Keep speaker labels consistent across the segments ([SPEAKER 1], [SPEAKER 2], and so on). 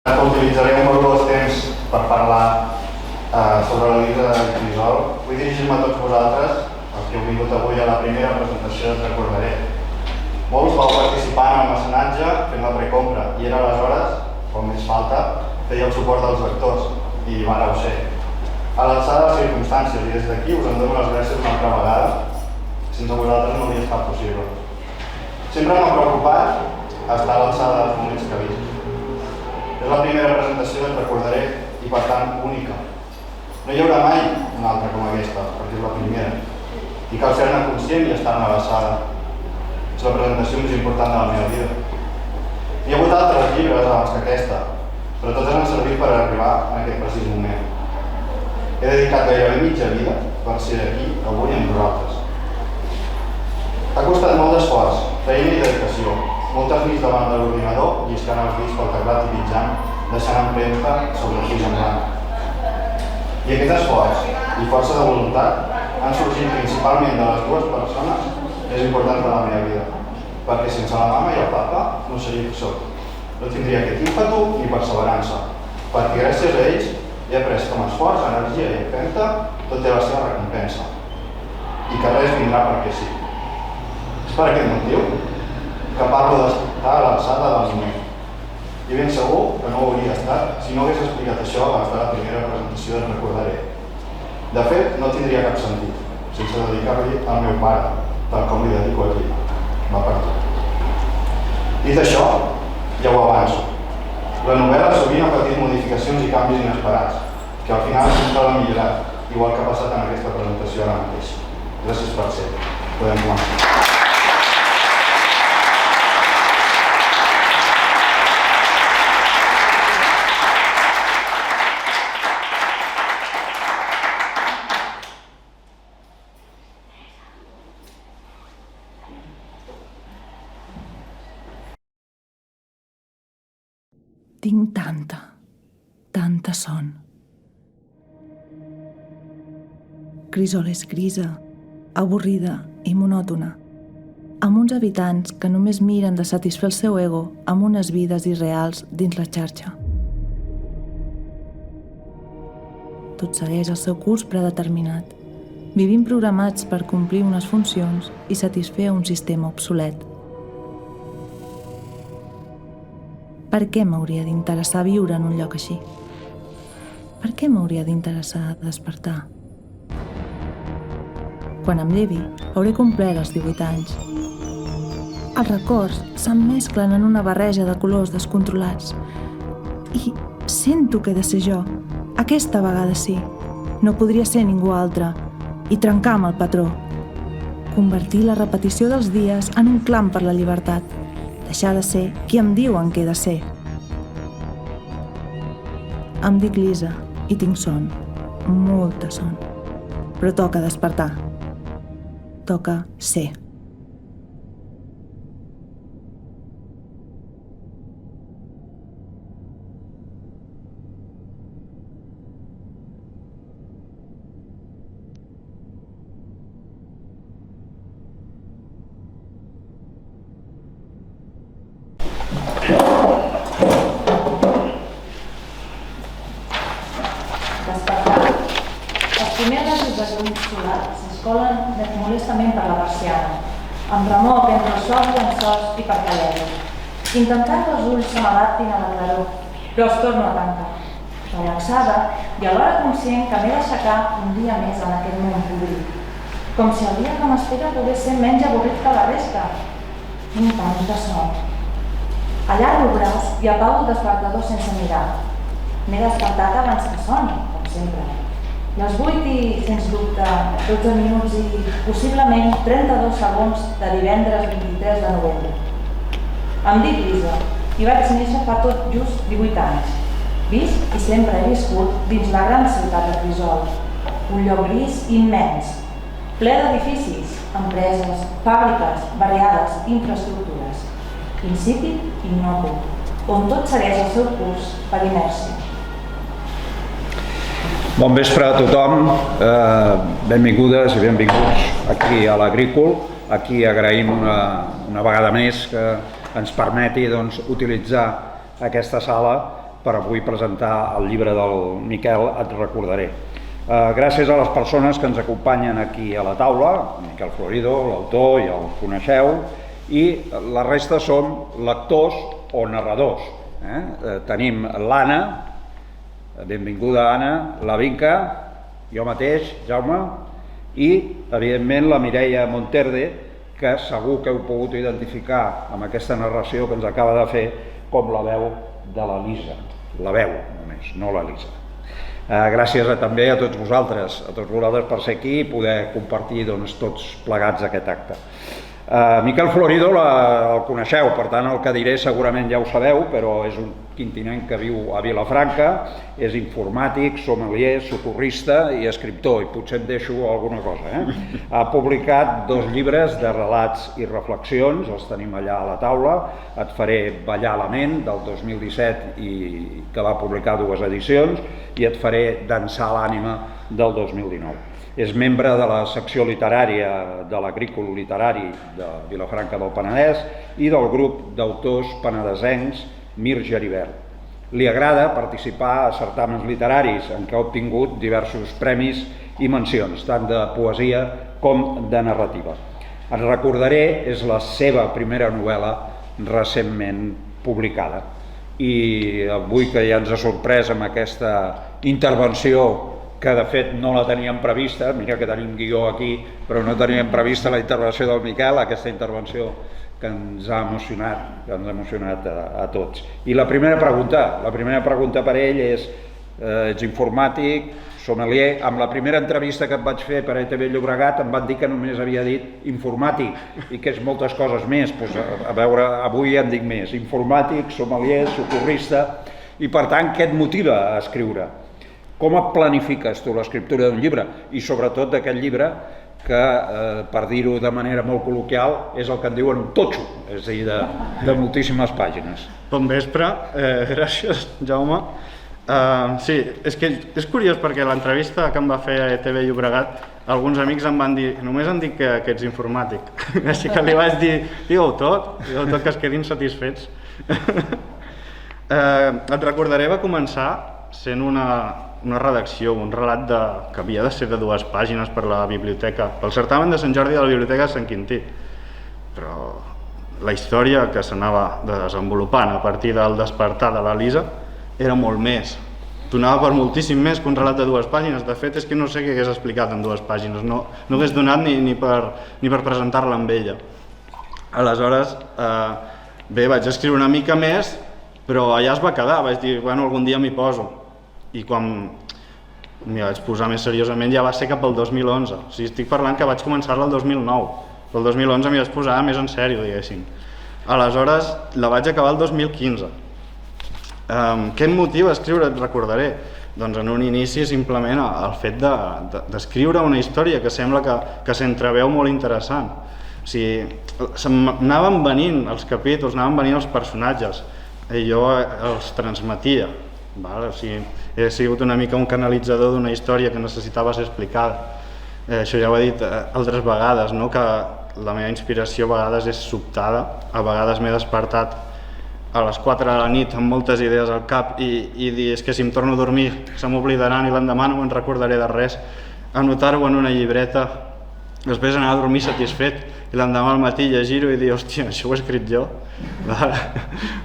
[SPEAKER 1] Utilitzaré un breu temps per parlar sobre la Lisa Crisol. Vull dirigir-me a tots vosaltres, els que heu vingut avui a la primera presentació de Recordaré. Molts vau participar en el mecenatge fent la precompra i era aleshores, com més falta, feia el suport dels lectors i vareu ser. A l'alçada de les circumstàncies i des d'aquí us en dono les gràcies una altra vegada. Sense vosaltres no hauria estat possible. Sempre m'ha preocupat estar a l'alçada dels moments que visc. És la primera presentació que Recordaré i per tant única. No hi haurà mai una altra com aquesta, perquè és la primera. I cal ser-ne conscient i estar-ne a l'alçada. És la presentació més important de la meva vida. Hi ha hagut altres llibres abans que aquesta, però totes han servit per arribar en aquest precís moment. He dedicat gairebé mitja vida per ser aquí, avui, amb vosaltres. Ha costat molt d'esforç, feina i dedicació, moltes nits davant de l'ordinador, lliscant els dits pel teclat i pitjant, deixant empremta sobre el full en blanc. I aquest esforç i força de voluntat han sorgit principalment de les dues persones més importants de la meva vida, perquè sense la mama i el papa no seria qui soc. No tindria aquest ímpetu ni perseverança, perquè gràcies a ells he après que amb esforç, energia i empenta tot té la seva recompensa i que res vindrà perquè sí. És per aquest motiu que parlo d'estar a l'alçada del moment. I ben segur que no ho hauria estat si no hagués explicat això abans de la primera presentació de Recordaré. De fet, no tindria cap sentit, sense dedicar-li al meu pare, tal com li dedico a ell. Va per tot. Dit això, ja ho avanço. La novel·la sovint ha patit modificacions i canvis inesperats, que al final sempre l'ha millorat, igual que ha passat en aquesta presentació ara mateix. Gràcies per ser. Podem començar.
[SPEAKER 2] Tinc tanta son. Crisol és grisa, avorrida i monòtona, amb uns habitants que només miren de satisfer el seu ego amb unes vides irreals dins la xarxa. Tot segueix el seu curs predeterminat. Vivim programats per complir unes funcions i satisfer un sistema obsolet. Per què m'hauria d'interessar viure en un lloc així? Per què m'hauria d'interessar despertar? Quan em llevi, hauré complert els 18 anys. Els records se'm mesclen en una barreja de colors descontrolats. I sento que he de ser jo. Aquesta vegada sí. No podria ser ningú altre. I trencar amb el patró. Convertir la repetició dels dies en un clam per la llibertat. Deixar de ser qui em diuen que he de ser. Em dic Lisa i tinc son, molta son. Però toca despertar. Toca ser.
[SPEAKER 3] Molestament per la persiana, amb remor entre els sols llençols i per callar. Intentant que els ulls se m'adaptin a la claror, però els torno a tancar. Relaxada i alhora conscient que m'he d'aixecar un dia més en aquest món podrit. Com si el dia que m'espera pogués ser menys avorrit que la resta. Tinc tant de son. Allargo el braç i apago el despertador sense mirar. M'he despertat abans que soni, com sempre. Les 8 i, sens dubte, 12 minuts i possiblement 32 segons de divendres 23 de novembre. Em dic Lisa i vaig néixer fa tot just 18 anys. Visc i sempre he viscut dins la gran ciutat de Crisol, un lloc gris immens, ple d'edificis, empreses, fàbriques, barriades, infraestructures. Insípid i innocu, on tot segueix el seu curs per inèrcia.
[SPEAKER 4] Bon vespre a tothom, benvingudes i benvinguts aquí a l'Agrícol. Aquí agraïm una vegada més que ens permeti utilitzar aquesta sala per avui presentar el llibre del Miquel Et recordaré. Gràcies a les persones que ens acompanyen aquí a la taula, Miquel Florido, l'autor, ja el coneixeu, i la resta som lectors o narradors. Tenim l'Anna, benvinguda Anna, la Vinca, jo mateix, Jaume, i evidentment la Mireia Monterde, que segur que heu pogut identificar amb aquesta narració que ens acaba de fer com la veu de la Lisa. La veu només, no la Lisa. Gràcies també a tots vosaltres per ser aquí i poder compartir tots plegats aquest acte. Miquel Florido el coneixeu, per tant el que diré segurament ja ho sabeu, però és un quintinenc que viu a Vilafranca, és informàtic, sommelier, socorrista i escriptor, i potser em deixo alguna cosa. Ha publicat 2 llibres de relats i reflexions, els tenim allà a la taula, Et faré ballar la ment, del 2017, i que va publicar 2 edicions, i Et faré dansar l'ànima, del 2019. És membre de la secció literària de l'Agrícola Literari de Vilafranca del Penedès i del grup d'autors penedesencs Mir Geribert. Li agrada participar a certàmens literaris en què ha obtingut diversos premis i mencions, tant de poesia com de narrativa. Et recordaré és la seva primera novel·la recentment publicada. I avui que ja ens ha sorprès amb aquesta intervenció que de fet no la teníem prevista, mira que tenim guió aquí, però no teníem prevista la intervenció del Miquel, aquesta intervenció que ens ha emocionat a tots. I la primera pregunta per ell és, ets informàtic, sommelier, amb la primera entrevista que et vaig fer per ETV Llobregat em van dir que només havia dit informàtic i que és moltes coses més, a veure, avui en dic més, informàtic, sommelier, socorrista, i per tant què et motiva a escriure? Com et planifiques tu l'escriptura d'un llibre? I sobretot d'aquest llibre que, per dir-ho de manera molt col·loquial, és el que en diuen totxo, és a dir, de moltíssimes pàgines.
[SPEAKER 5] Bon vespre, gràcies Jaume. Sí, és que és curiós perquè l'entrevista que em va fer a ETV Llobregat, alguns amics em van dir, només em dic que ets informàtic. Així que li vaig dir, digue-ho tot que es quedin satisfets. Et recordaré va començar sent una redacció, un relat que havia de ser de 2 pàgines per la biblioteca, pel certamen de Sant Jordi de la Biblioteca de Sant Quintí. Però la història que s'anava desenvolupant a partir del despertar de la Lisa era molt més. Donava per moltíssim més que un relat de 2 pàgines. De fet, és que no sé què hagués explicat en 2 pàgines. No hagués donat ni per presentar-la amb ella. Aleshores, bé, vaig escriure una mica més, però allà es va quedar. Vaig dir, bueno, algun dia m'hi poso. I quan m'hi vaig posar més seriosament ja va ser cap al 2011. O sigui, estic parlant que vaig començar-la el 2009. El 2011 m'hi vaig posar més en sèrio, diguéssim. Aleshores, la vaig acabar el 2015. Què em motiva a escriure? Et recordaré. Doncs en un inici simplement el fet d'escriure una història que sembla que s'entreveu molt interessant. O sigui, anaven venint els capítols, anaven venint els personatges i jo els transmetia. O sigui, he sigut una mica un canalitzador d'una història que necessitava ser explicada. Això ja ho he dit altres vegades, que la meva inspiració a vegades és sobtada, a vegades m'he despertat a les 4 de la nit amb moltes idees al cap i dir, és que si em torno a dormir se m'oblidaran i l'endemà no me'n recordaré de res, anotar-ho en una llibreta, després anar a dormir satisfet i l'endemà al matí llegir-ho i dir, hòstia, això ho he escrit jo.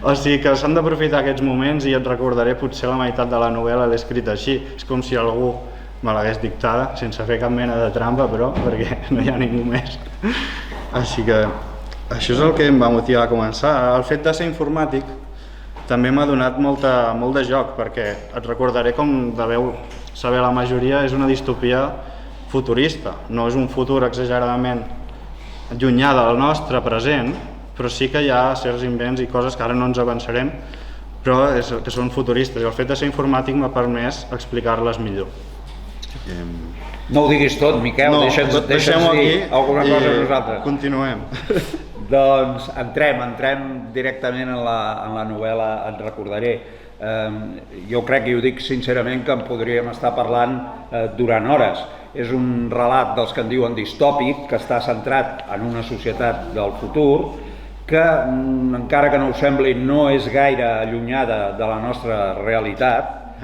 [SPEAKER 5] O sigui que s'han d'aprofitar aquests moments i et recordaré, potser la meitat de la novel·la l'he escrit així, és com si algú me l'hagués dictada, sense fer cap mena de trampa, però, perquè no hi ha ningú més. Així que això és el que em va motivar a començar. El fet de ser informàtic també m'ha donat molt de joc, perquè et recordaré, com deveu saber la majoria, és una distopia futurista. No és un futur exageradament llunyà del nostre present, però sí que hi ha certs invents i coses que ara no ens avançarem, però que són futuristes. I el fet de ser informàtic m'ha permès explicar-les millor.
[SPEAKER 4] No ho diguis tot, Miquel, deixa'ns dir alguna cosa a nosaltres.
[SPEAKER 5] Continuem.
[SPEAKER 4] Doncs entrem directament en la novel·la Et recordaré. Jo crec, i ho dic sincerament, que en podríem estar parlant durant hores. És un relat dels que en diuen distòpic, que està centrat en una societat del futur, que, encara que no ho sembli, no és gaire allunyada de la nostra realitat,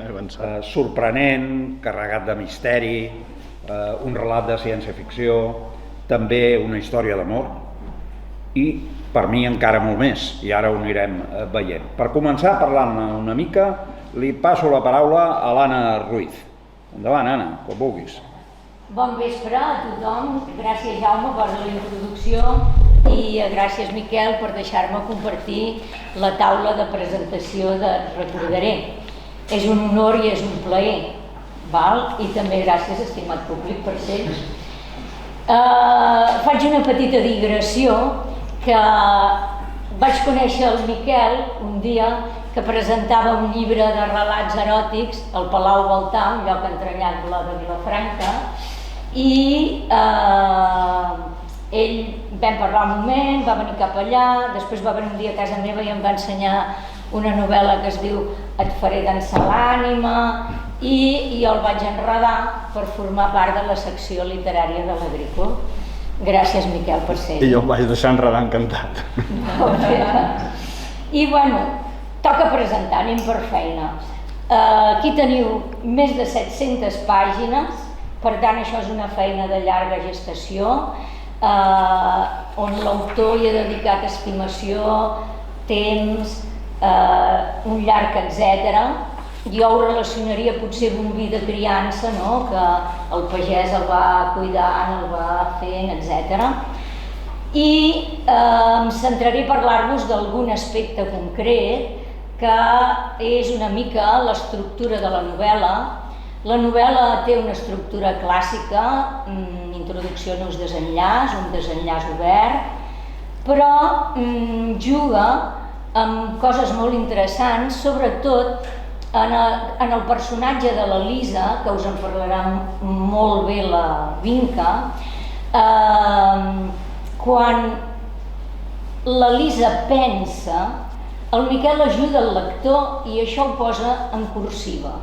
[SPEAKER 4] sorprenent, carregat de misteri, un relat de ciència-ficció, també una història d'amor i, per mi, encara molt més, i ara ho anirem veient. Per començar, parlant-ne una mica, li passo la paraula a l'Anna Ruiz. Endavant, Anna, quan vulguis.
[SPEAKER 6] Bon vespre a tothom. Gràcies, Jaume, per la introducció i gràcies, Miquel, per deixar-me compartir la taula de presentació de Recordaré. És un honor i és un plaer, val? I també gràcies, estimat públic, per ser-hi. Faig una petita digressió que vaig conèixer el Miquel un dia que presentava un llibre de relats eròtics al Palau Baltà, un lloc entranyat de Vilafranca, i ell vam parlar un moment, va venir cap allà, després va venir un dia a casa meva i em va ensenyar una novel·la que es diu Et faré dansar l'ànima, i jo el vaig enredar per formar part de la secció literària de l'Agrícola. Gràcies, Miquel, per ser-hi.
[SPEAKER 5] I jo el vaig deixar enredar encantat.
[SPEAKER 6] I bueno, toca presentar, anem per feina. Aquí teniu més de 700 pàgines, per tant això és una feina de llarga gestació, on l'autor hi ha dedicat estimació, temps, un llarg etcètera. Jo ho relacionaria potser amb un vi de criança, no? Que el pagès el va cuidant, el va fent, etc. I em centraré a parlar-vos d'algun aspecte concret, que és una mica l'estructura de la novel·la. La novel·la té una estructura clàssica, introducció en un desenllaç obert, però juga amb coses molt interessants, sobretot en el personatge de l'Elisa, que us en parlarà molt bé la Vinca. Quan l'Elisa pensa, el Miquel ajuda el lector i això ho posa en cursiva.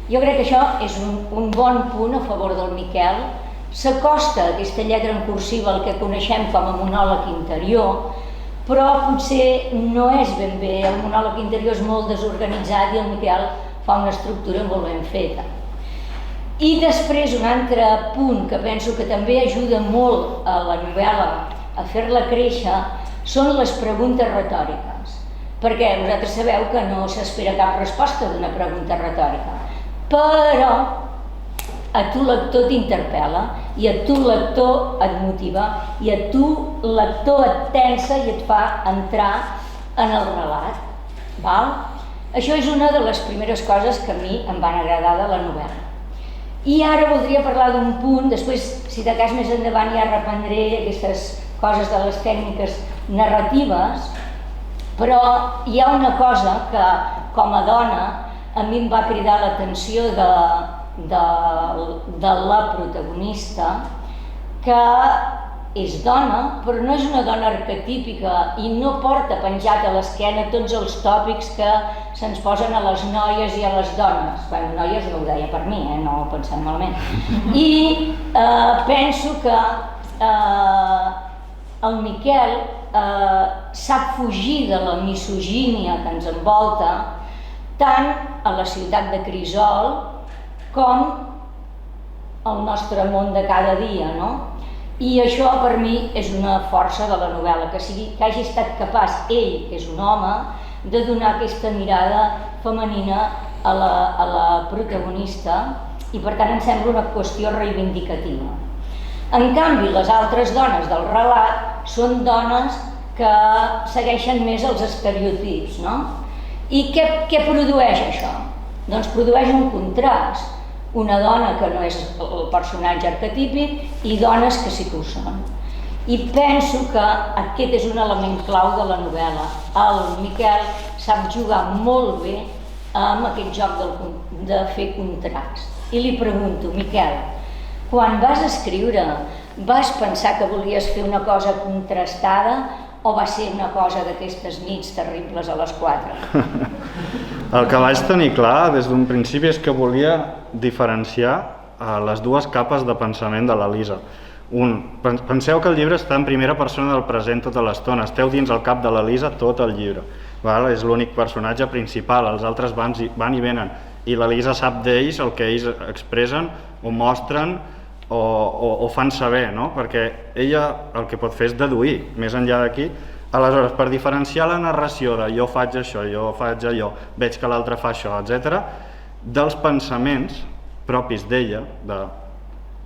[SPEAKER 6] Jo crec que això és un bon punt a favor del Miquel. S'acosta aquesta lletra en cursiva al que coneixem com a monòleg interior, però potser no és ben bé, el monòleg interior és molt desorganitzat i el Miquel fa una estructura molt ben feta. I després un altre punt que penso que també ajuda molt a la novel·la a fer-la créixer són les preguntes retòriques, perquè vosaltres sabeu que no s'espera cap resposta d'una pregunta retòrica, però a tu lector t'interpel·la i a tu lector et motiva i a tu lector et tensa i et fa entrar en el relat. Val? Això és una de les primeres coses que a mi em van agradar de la novel·la. I ara voldria parlar d'un punt, després si de cas més endavant ja reprendré aquestes coses de les tècniques narratives, però hi ha una cosa que com a dona a mi em va cridar l'atenció de la protagonista, que és dona, però no és una dona arquetípica i no porta penjat a l'esquena tots els tòpics que se'ns posen a les noies i a les dones. Bueno, noies no ho deia per mi, no ho pensem malament. I penso que el Miquel sap fugir de la misogínia que ens envolta tant a la ciutat de Crisol com al nostre món de cada dia, no? I això per mi és una força de la novel·la, que hagi estat capaç ell, que és un home, de donar aquesta mirada femenina a la protagonista i per tant em sembla una qüestió reivindicativa. En canvi, les altres dones del relat són dones que segueixen més els estereotips, no? I què produeix això? Doncs produeix un contrast. Una dona que no és el personatge arquetípic i dones que sí que ho són. I penso que aquest és un element clau de la novel·la. El Miquel sap jugar molt bé amb aquest joc de fer contrast. I li pregunto, Miquel, quan vas escriure, vas pensar que volies fer una cosa contrastada o va ser una cosa d'aquestes nits terribles a les 4?
[SPEAKER 5] El que vaig tenir clar des d'un principi és que volia diferenciar les dues capes de pensament de l'Elisa. Penseu que el llibre està en primera persona del present tota l'estona, esteu dins el cap de l'Elisa tot el llibre, és l'únic personatge principal, els altres van i venen, i l'Elisa sap d'ells el que ells expressen o mostren o fan saber, perquè ella el que pot fer és deduir, més enllà d'aquí. Aleshores, per diferenciar la narració de jo faig això, jo faig allò, veig que l'altre fa això, etc., dels pensaments propis d'ella, de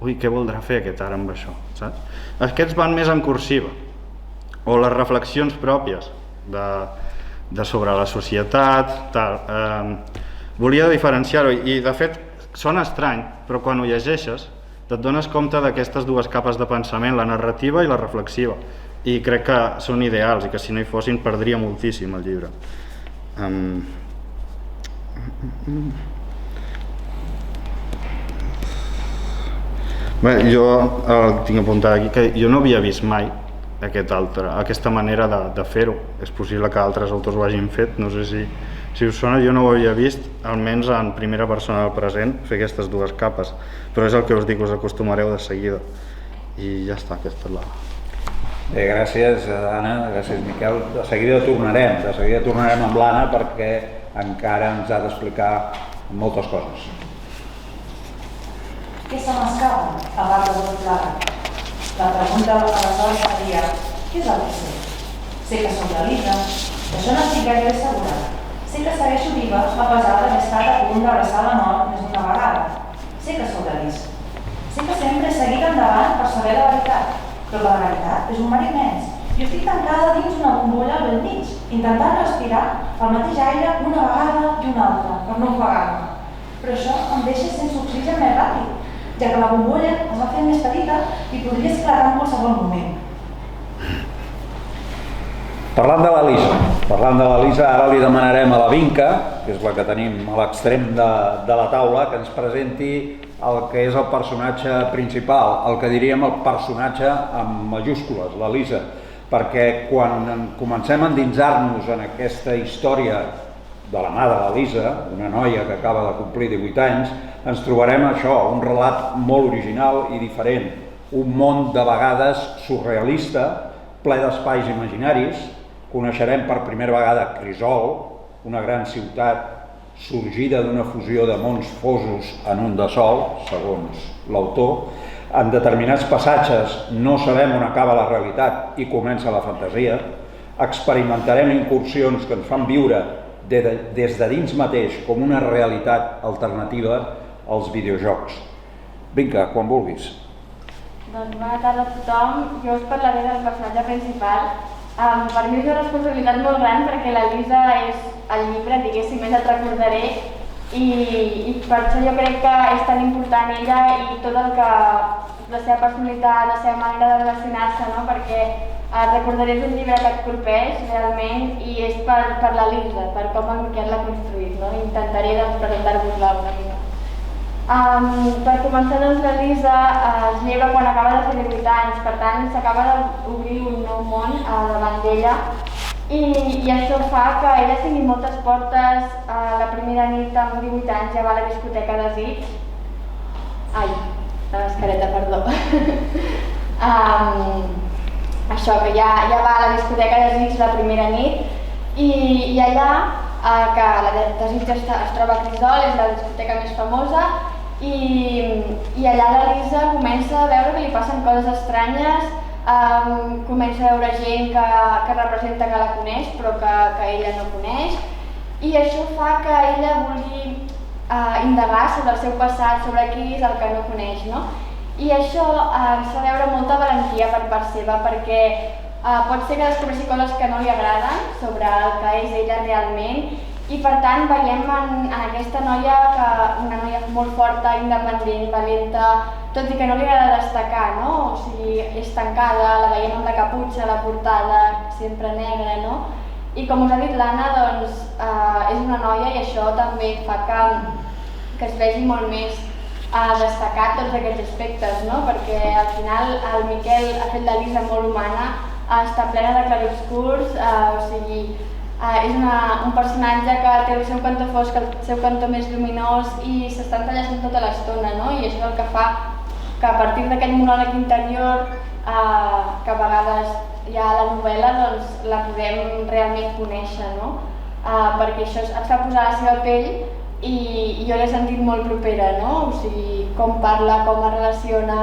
[SPEAKER 5] ui, què voldrà fer aquest ara amb això, saps? Aquests van més en cursiva, o les reflexions pròpies de sobre la societat, tal. Volia diferenciar-ho, i de fet sona estrany, però quan ho llegeixes et dones compte d'aquestes dues capes de pensament, la narrativa i la reflexiva, i crec que són ideals i que si no hi fossin perdria moltíssim el llibre. Bé, jo tinc apuntat aquí que jo no havia vist mai aquesta manera de fer-ho. És possible que altres autors ho hagin fet, no sé si us sona, jo no ho havia vist, almenys en primera persona del present, fer aquestes dues capes, però és el que us dic, us acostumareu de seguida. I ja està, aquesta és la...
[SPEAKER 4] Bé, gràcies Anna, gràcies Miquel. De seguida tornarem amb l'Anna perquè encara ens ha d'explicar moltes coses.
[SPEAKER 3] Què se m'escapa a part de tot plegat? La pregunta aleshores seria: què és el que sé? Sé que soc l'Elisa, d'això n'estic gairebé segura. Sé que segueixo viva a pesar d'haver estat a punt d'abraçar la mort més d'una vegada. Sé que soc l'Elisa. Sé que sempre he seguit endavant per saber la veritat, però la veritat és un mar immens. Jo estic tancada dins una bombolla al bell mig, intentant respirar el mateix aire una vegada i una altra, per no ofegar-me. Però això em deixa sense oxigen més ràpid, ja que la bombolla es va fer més petita i podria esclatar en qualsevol moment.
[SPEAKER 4] Parlant de l'Elisa, ara li demanarem a la Vinca, que és la que tenim a l'extrem de la taula, que ens presenti el que és el personatge principal, el que diríem el personatge amb majúscules, l'Elisa, perquè quan comencem a endinsar-nos en aquesta història de la mà de l'Elisa, una noia que acaba de complir 18 anys, ens trobarem això, un relat molt original i diferent, un món de vegades surrealista, ple d'espais imaginaris. Coneixerem per primera vegada Crisol, una gran ciutat sorgida d'una fusió de mons fosos en un de sol, segons l'autor. En determinats passatges no sabem on acaba la realitat i comença la fantasia. Experimentarem incursions que ens fan viure des de dins mateix com una realitat alternativa als videojocs. Vinga, quan vulguis.
[SPEAKER 7] Doncs bona tarda a tothom. Jo us parlaré del personatge principal. Per mi és una responsabilitat molt gran perquè l'Elisa és el llibre, diguéssim, més et recordaré, i per això jo crec que és tan important ella i tot el que la seva personalitat, la seva manera de relacionar-se, perquè recordaré és un llibre que et colpeix realment i és per l'Elisa, per com en Miquel l'ha construït. Intentaré presentar-vos-la una mica. Per començar, l'Elisa es lleva quan acaba de fer 18 anys, per tant s'acaba d'obrir un nou món davant d'ella i això fa que ella tingui moltes portes. La primera nit amb 18 anys ja va a la discoteca Desig. Ai, la mascareta, perdó. Això, que ja va a la discoteca Desig la primera nit i allà, que la Desig es troba a Crisol, és la discoteca més famosa, i allà l'Elisa comença a veure que li passen coses estranyes, comença a veure gent que representa que la coneix però que ella no coneix, i això fa que ella vulgui indagar sobre el seu passat, sobre qui és el que no coneix, I això ens fa veure molta valentia per part seva, perquè pot ser que descobreixi coses que no li agraden sobre el que és ella realment, i per tant veiem en aquesta noia una noia molt forta, independent, valenta, tot i que no li agrada destacar, o sigui, és tancada, la veiem amb la caputxa, la portada, sempre negra, I com us ha dit l'Anna, doncs és una noia i això també fa que es vegi molt més destacat tots aquests aspectes, perquè al final el Miquel ha fet l'Elisa molt humana, està plena de clarobscurs, o sigui, és un personatge que té el seu cantó fosc, el seu cantó més lluminós i s'està entrellaçant tota l'estona, i això és el que fa que a partir d'aquest monòleg interior, que a vegades ja a la novel·la doncs, la podem realment conèixer, no? Perquè això et fa posar la seva pell i jo l'he sentit molt propera, no? O sigui, com parla, com es relaciona,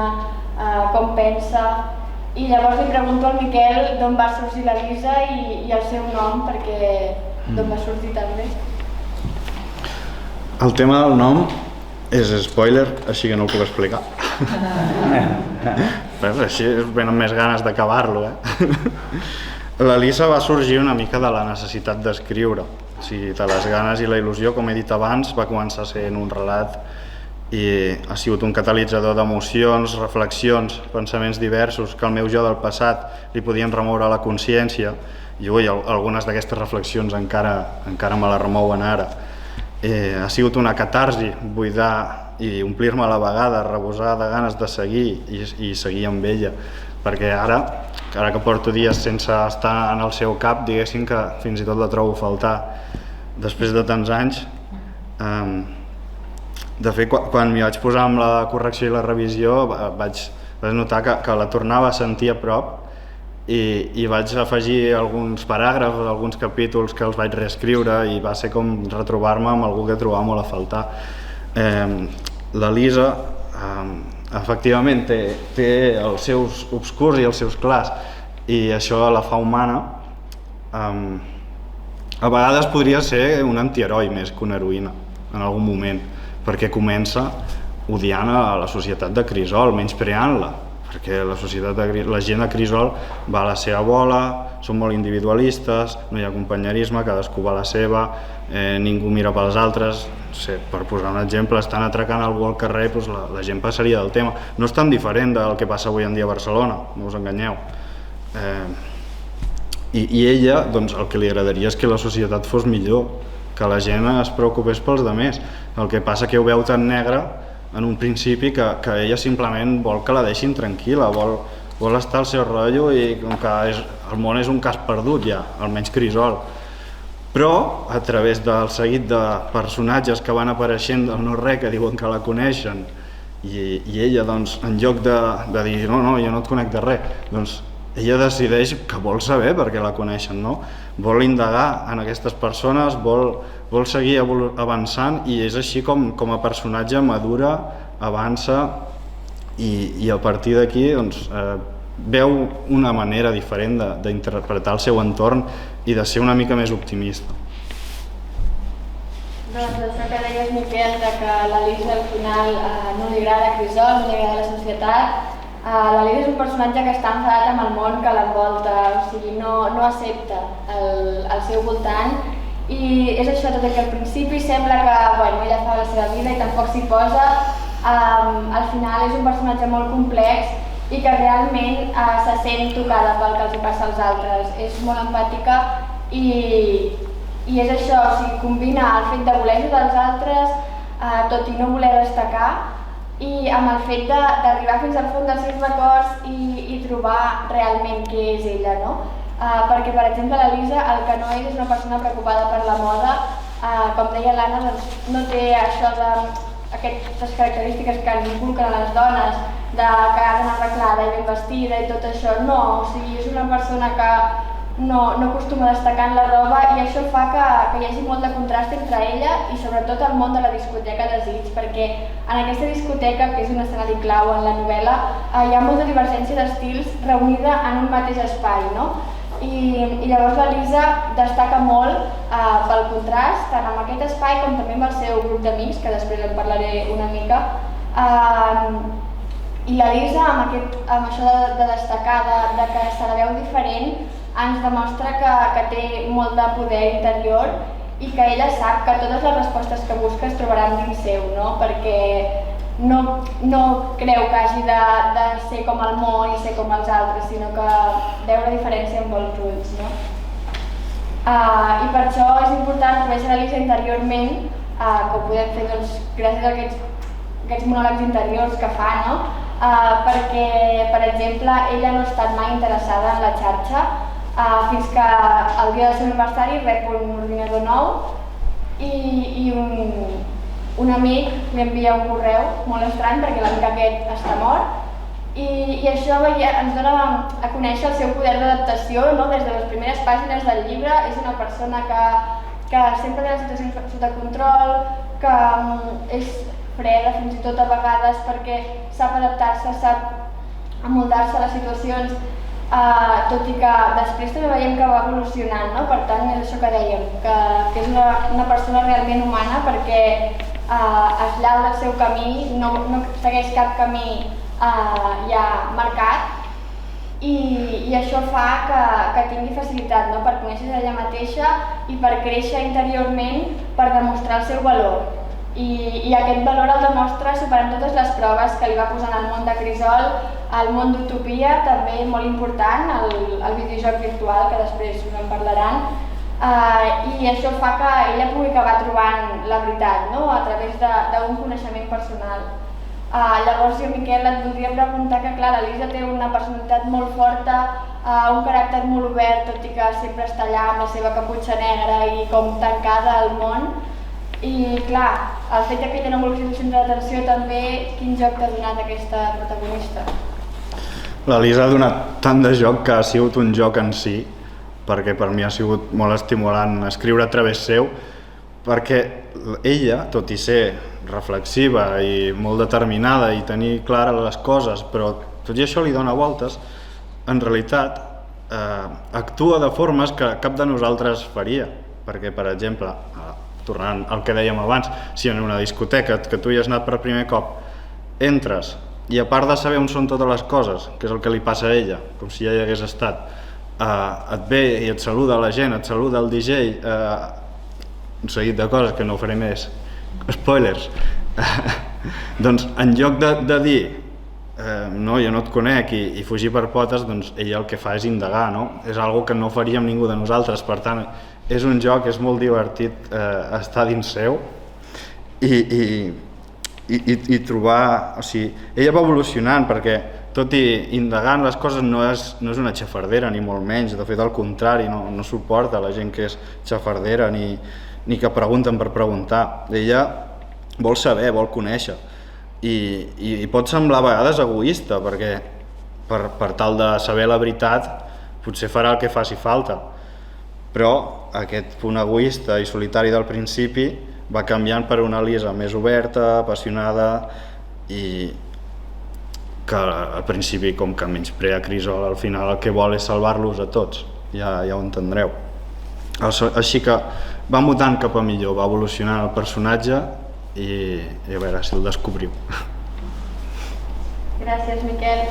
[SPEAKER 7] com pensa. I llavors li pregunto al Miquel d'on va sorgir la Lisa i el seu nom, perquè d'on va sorgir també.
[SPEAKER 5] El tema del nom és spoiler, així que no ho puc explicar. Però així venen més ganes d'acabar-lo, La Lisa va sorgir una mica de la necessitat d'escriure, o sigui, de les ganes i la il·lusió, com he dit abans, va començar sent un relat i ha sigut un catalitzador d'emocions, reflexions, pensaments diversos que el meu jo del passat li podien remoure a la consciència i ui, algunes d'aquestes reflexions encara me la remouen ara. Ha sigut una catarsi, buidar i omplir-me a la vegada, rebosar de ganes de seguir i seguir amb ella, perquè ara que porto dies sense estar en el seu cap, diguéssim que fins i tot la trobo a faltar després de tants anys. De fet, quan m'hi vaig posar amb la correcció i la revisió vaig notar que la tornava a sentir a prop i vaig afegir alguns paràgrafs, alguns capítols que els vaig reescriure i va ser com retrobar-me amb algú que trobava molt a faltar. La Lisa efectivament té els seus obscurs i els seus clars i això la fa humana. A vegades podria ser un antiheroi més que una heroïna en algun moment, perquè comença odiant a la societat de Crisol, menyspreant-la, perquè la gent de Crisol va a la seva bola, són molt individualistes, no hi ha companyerisme, cadascú va a la seva, ningú mira pels altres. Per posar un exemple, estan atracant algú al carrer, doncs la gent passaria del tema. No és tan diferent del que passa avui en dia a Barcelona, no us enganyeu. I ella, doncs, el que li agradaria és que la societat fos millor, que la gent es preocupés pels altres. El que passa que ho veu tan negre en un principi que ella simplement vol que la deixin tranquil·la, vol estar al seu rotllo i com que el món és un cas perdut ja, almenys Crisol. Però a través del seguit de personatges que van apareixent del no-res que diuen que la coneixen i ella, doncs, en lloc de dir no, jo no et conec de res, doncs ella decideix que vol saber per què la coneixen, no? Vol indagar en aquestes persones, vol seguir avançant i és així com a personatge madura, avança i a partir d'aquí doncs, veu una manera diferent d'interpretar el seu entorn i de ser una mica més optimista.
[SPEAKER 7] Doncs això que deies, Miquel, que la Lisa al final no li agrada Crisol, no li agrada la societat. La Lisa és un personatge que està enfadat amb el món que l'envolta, o sigui, no accepta el seu voltant i és això, tot i que al principi sembla que ella fa la seva vida i tampoc s'hi posa, al final és un personatge molt complex i que realment se sent tocada pel que els passa als altres. És molt empàtica i és això, o sigui, combina el fet de voler ajudar els altres, tot i no voler destacar, i amb el fet d'arribar fins al fons dels seus records i trobar realment què és ella, no? Perquè, per exemple, la Lisa el que no és una persona preocupada per la moda, com deia l'Anna, doncs no té això d'aquestes característiques que ens inculquen a les dones, que ha d'anar arreglada i ben vestida i tot això, no, o sigui, és una persona que no acostuma a destacar en la roba i això fa que hi hagi molt de contrast entre ella i sobretot el món de la discoteca Desig, perquè en aquesta discoteca, que és un escenari clau en la novel·la, hi ha molta divergència d'estils reunida en un mateix espai, no? I llavors la Lisa destaca molt pel contrast, tant amb aquest espai com també amb el seu grup d'amics, que després en parlaré una mica. I la Lisa, amb això de destacar, de que se la veu diferent, ens demostra que té molt de poder interior i que ella sap que totes les respostes que busca es trobaran dins seu, no? Perquè no creu que hagi de ser com el món i ser com els altres, sinó que veu la diferència amb els ulls, no? I per això és important conèixer la Lisa interiorment, que ho podem fer doncs, gràcies a aquests monòlegs interiors que fa, no? Perquè, per exemple, ella no ha estat mai interessada en la xarxa, fins que el dia del seu aniversari rep un ordinador nou i un amic li envia un correu molt estrany perquè l'amic aquest està mort i això ens dona a conèixer el seu poder d'adaptació, no? Des de les primeres pàgines del llibre. És una persona que sempre té les situacions sota control, que és freda fins i tot a vegades perquè sap adaptar-se, sap amoldar-se a les situacions, tot i que després també veiem que va evolucionant, no? Per tant, és això que dèiem, que és una persona realment humana perquè es llaura el seu camí, no segueix cap camí ja marcat i això fa que tingui facilitat, no? Per conèixer ella mateixa i per créixer interiorment, per demostrar el seu valor. I aquest valor el demostra superant totes les proves que li va posant al món de Crisol, al món d'Utopia, també molt important, el videojoc virtual, que després en parlaran, i això fa que ella pugui acabar trobant la veritat, no? A través d'un coneixement personal. Llavors jo, Miquel, et voldria preguntar que, clar, la Lisa té una personalitat molt forta, un caràcter molt obert, tot i que sempre està allà amb la seva caputxa negra i com tancada al món. I, clar, el fet que ella no vulgui ser centre d'atenció també, quin joc t'ha donat aquesta protagonista?
[SPEAKER 5] La Lisa ha donat tant de joc que ha sigut un joc en si, perquè per mi ha sigut molt estimulant escriure a través seu, perquè ella, tot i ser reflexiva i molt determinada i tenir clares les coses, però tot i això li dona voltes, en realitat actua de formes que cap de nosaltres faria, perquè, per exemple, tornant al que dèiem abans, si en una discoteca que tu hi has anat per primer cop, entres i a part de saber on són totes les coses, que és el que li passa a ella, com si ja hi hagués estat, et ve i et saluda la gent, et saluda el DJ, un seguit de coses que no faré més, spoilers, doncs en lloc de dir no, jo no et conec i fugir per potes, doncs ella el que fa és indagar, no? És algo que no faríem ningú de nosaltres, per tant és un joc, és molt divertit estar dins seu i trobar, o sigui, ella va evolucionant perquè tot i indagant les coses no és una xafardera ni molt menys, de fet al contrari, no suporta la gent que és xafardera ni que pregunten per preguntar. Ella vol saber, vol conèixer i pot semblar a vegades egoista perquè per tal de saber la veritat potser farà el que faci falta, però aquest punt egoista i solitari del principi va canviant per una Lisa més oberta, apassionada i que al principi com que menysprea Crisol, al final el que vol és salvar-los a tots, ja ho entendreu. Així que va mutant cap a millor, va evolucionant el personatge i a veure si el descobriu.
[SPEAKER 7] Gràcies, Miquel.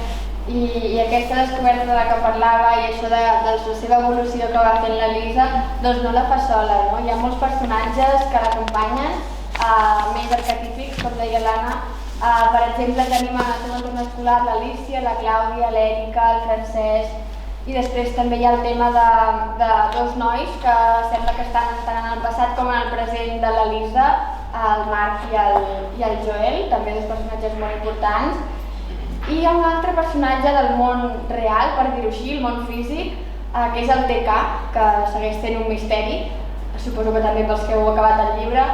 [SPEAKER 7] I aquesta descoberta de la que parlava i això de la seva evolució que va fent la Lisa, doncs no la fa sola, no? Hi ha molts personatges que l'acompanyen, més arquetípics, com deia l'Anna. Per exemple, tenim en el seu entorn escolar l'Alícia, la Clàudia, l'Èrica, el Francesc, i després també hi ha el tema de dos nois que sembla que estan tant en el passat com en el present de la Lisa, el Marc i el Joel, també dos personatges molt importants. I hi ha un altre personatge del món real, per dir-ho així, el món físic, que és el TK, que segueix sent un misteri, suposo que també pels que heu acabat el llibre,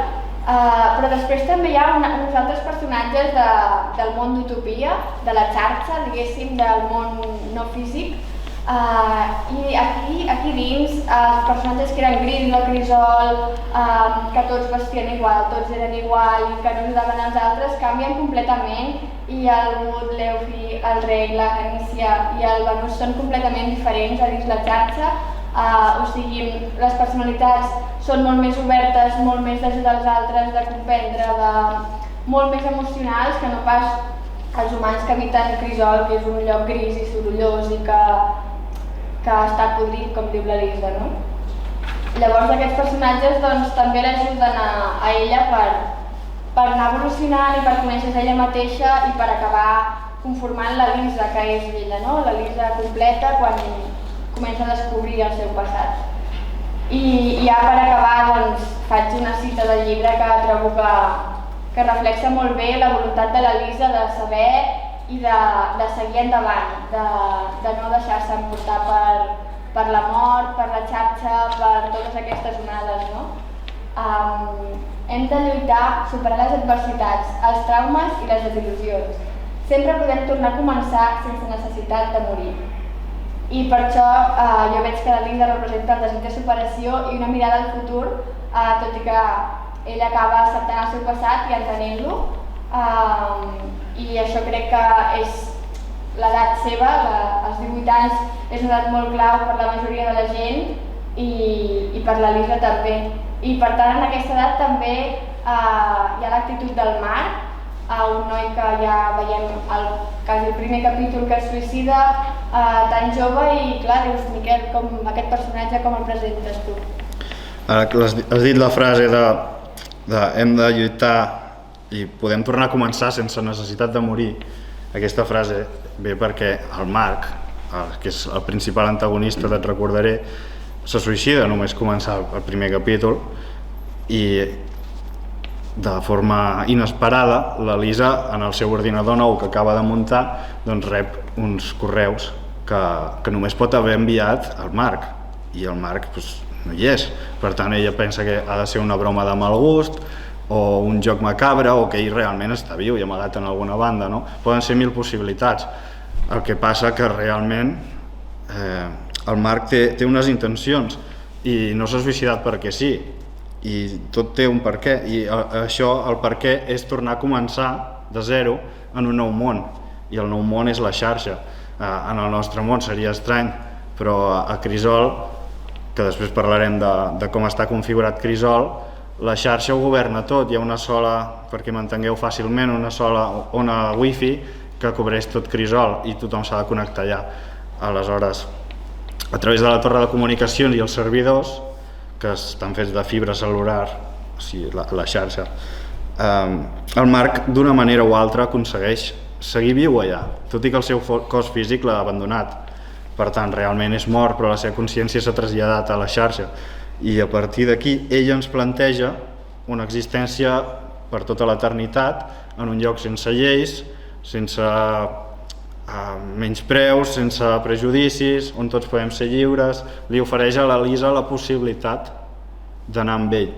[SPEAKER 7] però després també hi ha uns altres personatges del món d'Utopia, de la xarxa, diguéssim, del món no físic, i aquí dins els personatges que eren Gris, la Crisol, que tots vestien igual, tots eren igual i que no ajudaven els altres, canvien completament i el Wood, l'Eufi, el Rei, la Anícia i el Banús són completament diferents a dins la xarxa. O sigui, les personalitats són molt més obertes, molt més d'ajudar els altres, de comprendre, molt més emocionals que no pas els humans que habiten Crisol, que és un lloc gris i sorollós i que està podrit, com diu la Lisa, no? Llavors aquests personatges doncs, també l'ajuden a ella per anar evolucionant i per conèixer-se ella mateixa i per acabar conformant la Lisa que és ella, no? La Lisa completa quan comença a descobrir el seu passat. I ja per acabar doncs, faig una cita del llibre que trobo que reflexa molt bé la voluntat de la Lisa de saber i de seguir endavant, de no deixar-se emportar per la mort, per la xarxa, per totes aquestes onades, no? hem de lluitar, superar les adversitats, els traumes i les desil·lusions. Sempre podem tornar a començar sense necessitat de morir. I per això jo veig que la Lisa representa el desig de superació i una mirada al futur, tot i que ella acaba acceptant el seu passat i entenent-lo. I això crec que és l'edat seva, els 18 anys, és una edat molt clau per la majoria de la gent i per la Lisa també. I per tant, en aquesta edat també hi ha l'actitud del Marc, un noi que ja veiem quasi el primer capítol que es suïcida, tan jove, i clar, dius, Miquel, com aquest personatge com el presentes tu?
[SPEAKER 5] Ara que has dit la frase de hem de lluitar i podem tornar a començar sense necessitat de morir, aquesta frase ve perquè el Marc, que és el principal antagonista, te'n recordaré, se suïcida només començar el primer capítol i de forma inesperada la Lisa, en el seu ordinador nou que acaba de muntar, doncs rep uns correus que només pot haver enviat al Marc, i el Marc no hi és. Per tant, ella pensa que ha de ser una broma de mal gust o un joc macabre, o que ell realment està viu i amagat en alguna banda, no? Poden ser 1000 possibilitats. El que passa que realment el Marc té unes intencions i no s'ha suïcidat perquè sí, i tot té un per què, i això, el per què, és tornar a començar de zero en un nou món, i el nou món és la xarxa. En el nostre món seria estrany, però a Crisol, que després parlarem de com està configurat Crisol, la xarxa ho governa tot, hi ha una sola, perquè m'entengueu fàcilment, una sola ona wifi que cobreix tot Crisol i tothom s'ha de connectar allà. Aleshores, a través de la torre de comunicacions i els servidors, que estan fets de fibra cel·lular, o sigui, la xarxa, el Marc d'una manera o altra aconsegueix seguir viu allà, tot i que el seu cos físic l'ha abandonat. Per tant, realment és mort, però la seva consciència s'ha traslladat a la xarxa. I a partir d'aquí ella ens planteja una existència per tota l'eternitat en un lloc sense lleis, sense menyspreus, sense prejudicis, on tots podem ser lliures. Li ofereix a la Lisa la possibilitat d'anar amb ell.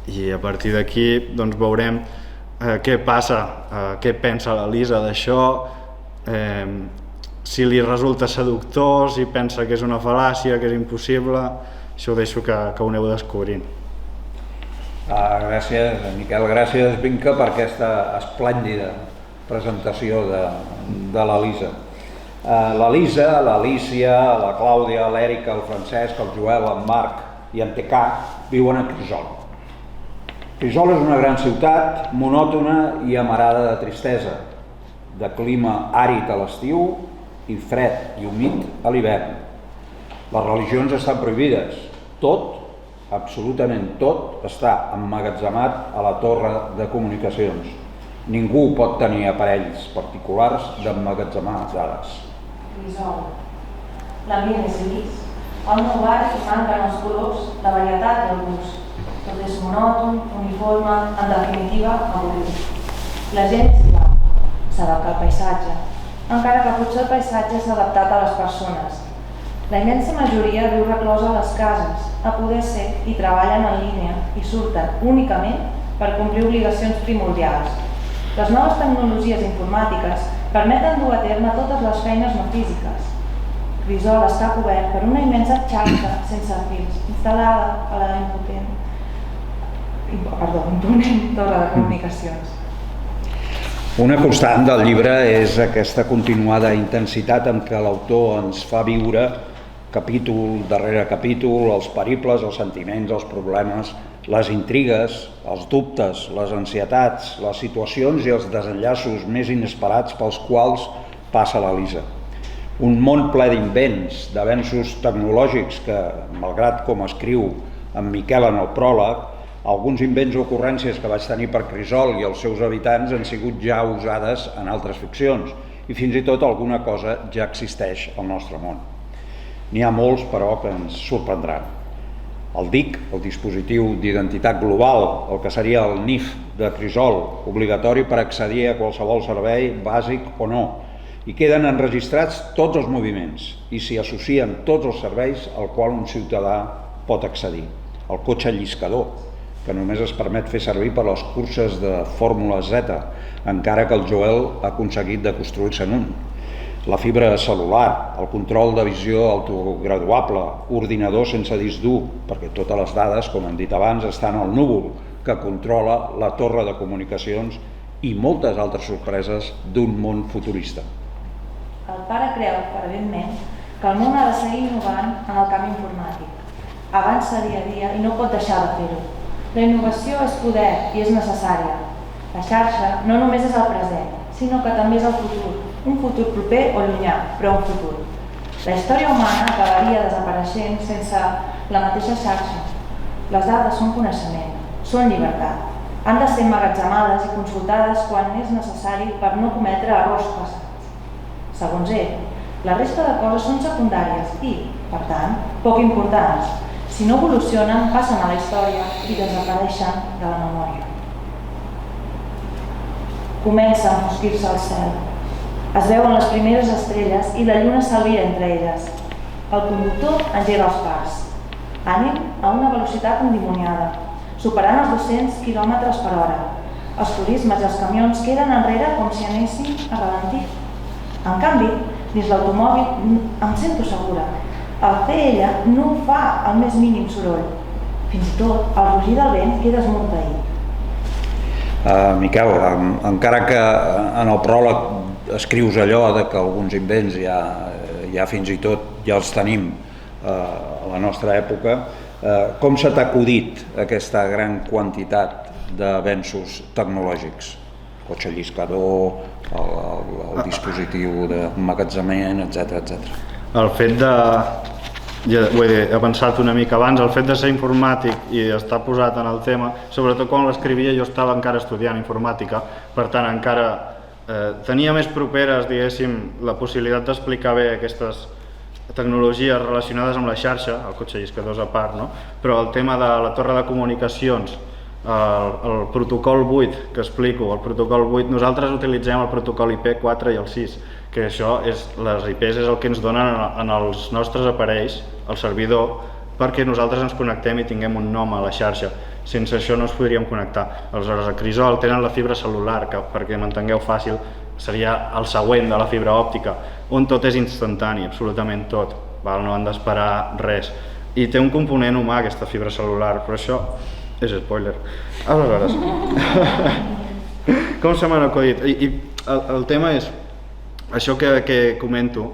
[SPEAKER 5] I a partir d'aquí doncs, veurem què passa, què pensa la Lisa d'això, si li resulta seductor, si pensa que és una fal·làcia, que és impossible. Això ho deixo que ho aneu descobrint.
[SPEAKER 4] Gràcies, Miquel, gràcies, Vinca, per aquesta esplèndida presentació de la Lisa. La Lisa, l'Alícia, la Clàudia, l'Èrica, el Francesc, el Joel, en Marc i en TK viuen a Crisol. Crisol és una gran ciutat monòtona i amarada de tristesa, de clima àrid a l'estiu i fred i humit a l'hivern. Les religions estan prohibides. Tot, absolutament tot, està emmagatzemat a la torre de comunicacions. Ningú pot tenir aparells particulars d'emmagatzemar dades.
[SPEAKER 3] Crisol. L'ambient és gris. Al meu barri manquen els colors, la varietat i el gust. Tot és monòton, uniforme, en definitiva, avorrit. La gent és igual. S'adapta al paisatge. Encara que potser el paisatge s'ha adaptat a les persones. La immensa majoria viu reclosa a les cases, a poder ser, i treballen en línia i surten únicament per complir obligacions primordials. Les noves tecnologies informàtiques permeten dur a terme totes les feines no físiques. Crisol està cobert per una immensa xarxa sense fils, instal·lada a la imponent torre de comunicacions.
[SPEAKER 4] Una constant del llibre és aquesta continuada intensitat amb què l'autor ens fa viure capítol darrere capítol, els periples, els sentiments, els problemes, les intrigues, els dubtes, les ansietats, les situacions i els desenllaços més inesperats pels quals passa la Lisa. Un món ple d'invents, d'avenços tecnològics que, malgrat com escriu en Miquel en el pròleg, alguns invents o ocurrències que vaig tenir per Crisol i els seus habitants han sigut ja usades en altres ficcions i fins i tot alguna cosa ja existeix al nostre món. N'hi ha molts, però, que ens sorprendran. El DIC, el dispositiu d'identitat global, el que seria el NIF de Crisol, obligatori per accedir a qualsevol servei, bàsic o no, i queden enregistrats tots els moviments i s'hi associen tots els serveis al qual un ciutadà pot accedir. el cotxe lliscador, que només es permet fer servir per les curses de Fórmula Z, encara que el Joel ha aconseguit de construir-se'n un. La fibra cel·lular, el control de visió autograduable, ordinador sense disc dur, perquè totes les dades, com hem dit abans, estan al núvol, que controla la torre de comunicacions i moltes altres sorpreses d'un món futurista.
[SPEAKER 3] El pare creu, ferventment, que el món ha de seguir innovant en el camp informàtic. Avança dia a dia i no pot deixar de fer-ho. La innovació és poder i és necessària. La xarxa no només és el present, sinó que també és el futur. Un futur proper o llunyà, però un futur. La història humana acabaria desapareixent sense la mateixa xarxa. Les dades són coneixement, són llibertat. Han de ser emmagatzemades i consultades quan és necessari per no cometre errors passats. Segons ell, la resta de coses són secundàries i, per tant, poc importants. Si no evolucionen, passen a la història i desapareixen de la memòria. Comença a enfosquir-se el cel. Es veuen les primeres estrelles i la lluna s'alvira entre elles. El conductor engega els fars. Ànim a una velocitat endimoniada, superant els 200 km per hora. Els turismes i els camions queden enrere com si anessin a ralentir. En canvi, dins l'automòbil em sento segura. El CL no fa el més mínim soroll. Fins i tot, el rugir del vent queda esmorteït.
[SPEAKER 4] Miquel, encara que en el pròleg escrius allò de que alguns invents ja fins i tot ja els tenim a la nostra època, com se t'ha acudit aquesta gran quantitat d'avenços tecnològics? El cotxe lliscador, el dispositiu d'emmagatzemament, etc.
[SPEAKER 5] El fet de, ja ho he pensat una mica abans, el fet de ser informàtic i estar posat en el tema, sobretot quan l'escrivia jo estava encara estudiant informàtica, per tant encara tenia més properes, diguéssim, la possibilitat d'explicar bé aquestes tecnologies relacionades amb la xarxa, el cotxe lliscadors a part, no? Però el tema de la torre de comunicacions, el protocol 8 que explico, el protocol 8, nosaltres utilitzem el protocol IP 4 i el 6, que això és, les IPs és el que ens donen en els nostres aparells, el servidor, perquè nosaltres ens connectem i tinguem un nom a la xarxa. Sense això no ens podríem connectar. Aleshores, a Crisol tenen la fibra cel·lular, que perquè m'entengueu fàcil, seria el següent de la fibra òptica, on tot és instantani, absolutament tot, no han d'esperar res. I té un component humà, aquesta fibra cel·lular, però això és spoiler. Aleshores, com se m'han acudit? I el tema és, això que comento,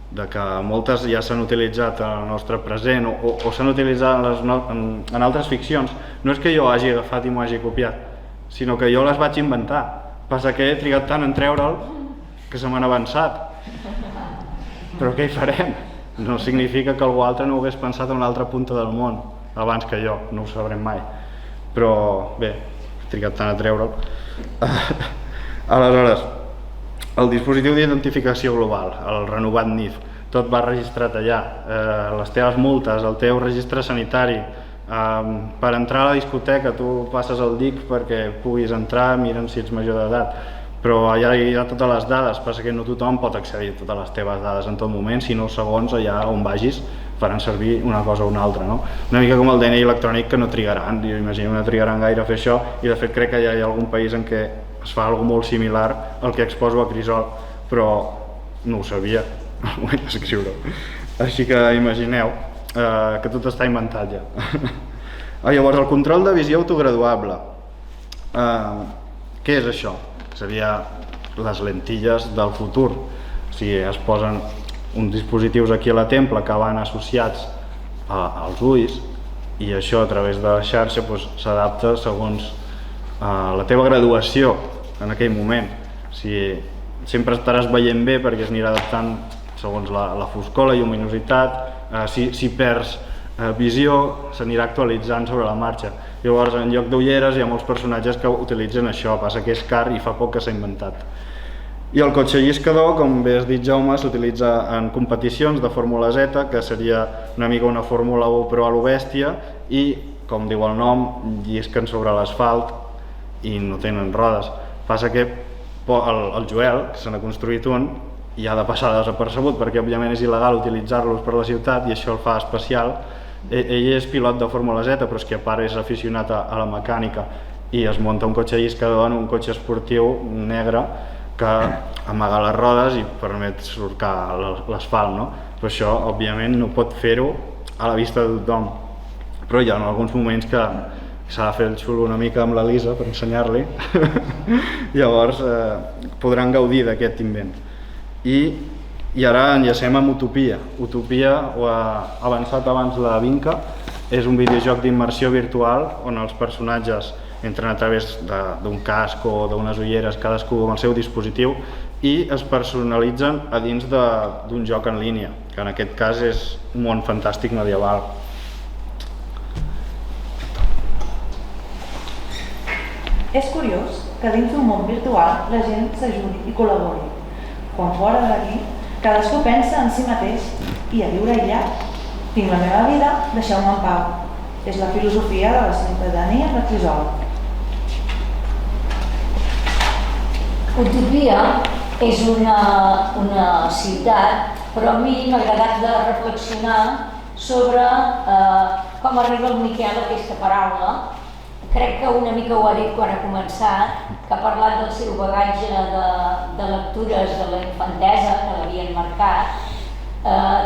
[SPEAKER 5] de que moltes ja s'han utilitzat en el nostre present o s'han utilitzat en altres ficcions, no és que jo hagi agafat i m'ho hagi copiat, sinó que jo les vaig inventar. Passa que he trigat tant en treure'l que se m'han avançat. Però què hi farem? No significa que algú altre no ho hagués pensat en una altra punta del món abans que jo, no ho sabrem mai. Però bé, he trigat tant a treure'l. Aleshores, el dispositiu d'identificació global, el renovat NIF, tot va registrat allà, les teves multes, el teu registre sanitari, per entrar a la discoteca tu passes el DIC perquè puguis entrar, miren si ets major d'edat, però allà hi ha totes les dades, passa que no tothom pot accedir a totes les teves dades en tot moment, sinó segons allà on vagis faran servir una cosa o una altra, no? Una mica com el DNI electrònic que no trigaran, jo imagino que no trigaran gaire a fer això, i de fet crec que ja hi ha algun país en què es fa alguna molt similar al que exposo a Crisol, però no ho sabia, ho he d'escriure. Així que imagineu que tot està inventat ja. Llavors, el control de visió autograduable. Què és això? Seria les lentilles del futur. O sigui, es posen uns dispositius aquí a la templa que van associats als ulls i això a través de la xarxa s'adapta segons la teva graduació en aquell moment. Sempre estaràs veient bé perquè es anirà adaptant segons la foscor, la lluminositat, si perds visió s'anirà actualitzant sobre la marxa. Llavors, en lloc d'ulleres hi ha molts personatges que utilitzen això, passa que és car i fa poc que s'ha inventat. I el cotxe lliscador, com bé has dit Jaume, s'utilitza en competicions de Fórmula Z, que seria una mica una Fórmula 1 però a lo bèstia, i, com diu el nom, llisquen sobre l'asfalt i no tenen rodes. Passa que el Joel, que se n'ha construït un, i ha de passar desapercebut perquè òbviament és il·legal utilitzar-los per la ciutat i això el fa especial, Ell és pilot de Fórmula Z, però és que a part és aficionat a la mecànica i es munta un cotxe lliscador en un cotxe esportiu negre que amaga les rodes i permet surcar l'asfalt, no? Però això, òbviament, no pot fer-ho a la vista de tothom. Però hi ha alguns moments que s'ha de fer el xulo una mica amb l'Elisa per ensenyar-li. Llavors podran gaudir d'aquest invent. I ara enllacem amb Utopia. Utopia, ho ha avançat abans la Vinca, és un videojoc d'immersió virtual on els personatges entren a través d'un casc o d'unes ulleres, cadascú amb el seu dispositiu, i es personalitzen a dins d'un joc en línia, que en aquest cas és un món fantàstic medieval.
[SPEAKER 3] És curiós que dins d'un món virtual la gent s'ajudi i col·labori. Quan fora d'aquí, cadascú pensa en si mateix i a viure aïllat. Tinc la meva vida, deixeu-me en pau. És la filosofia de la ciutadania de Crisol.
[SPEAKER 6] Utopia és una ciutat, però a mi m'ha agradat de reflexionar sobre com arriba el Miquel a aquesta paraula. Crec que una mica ho ha dit quan ha començat, que ha parlat del seu bagatge de lectures de la infantesa, que l'havien marcat,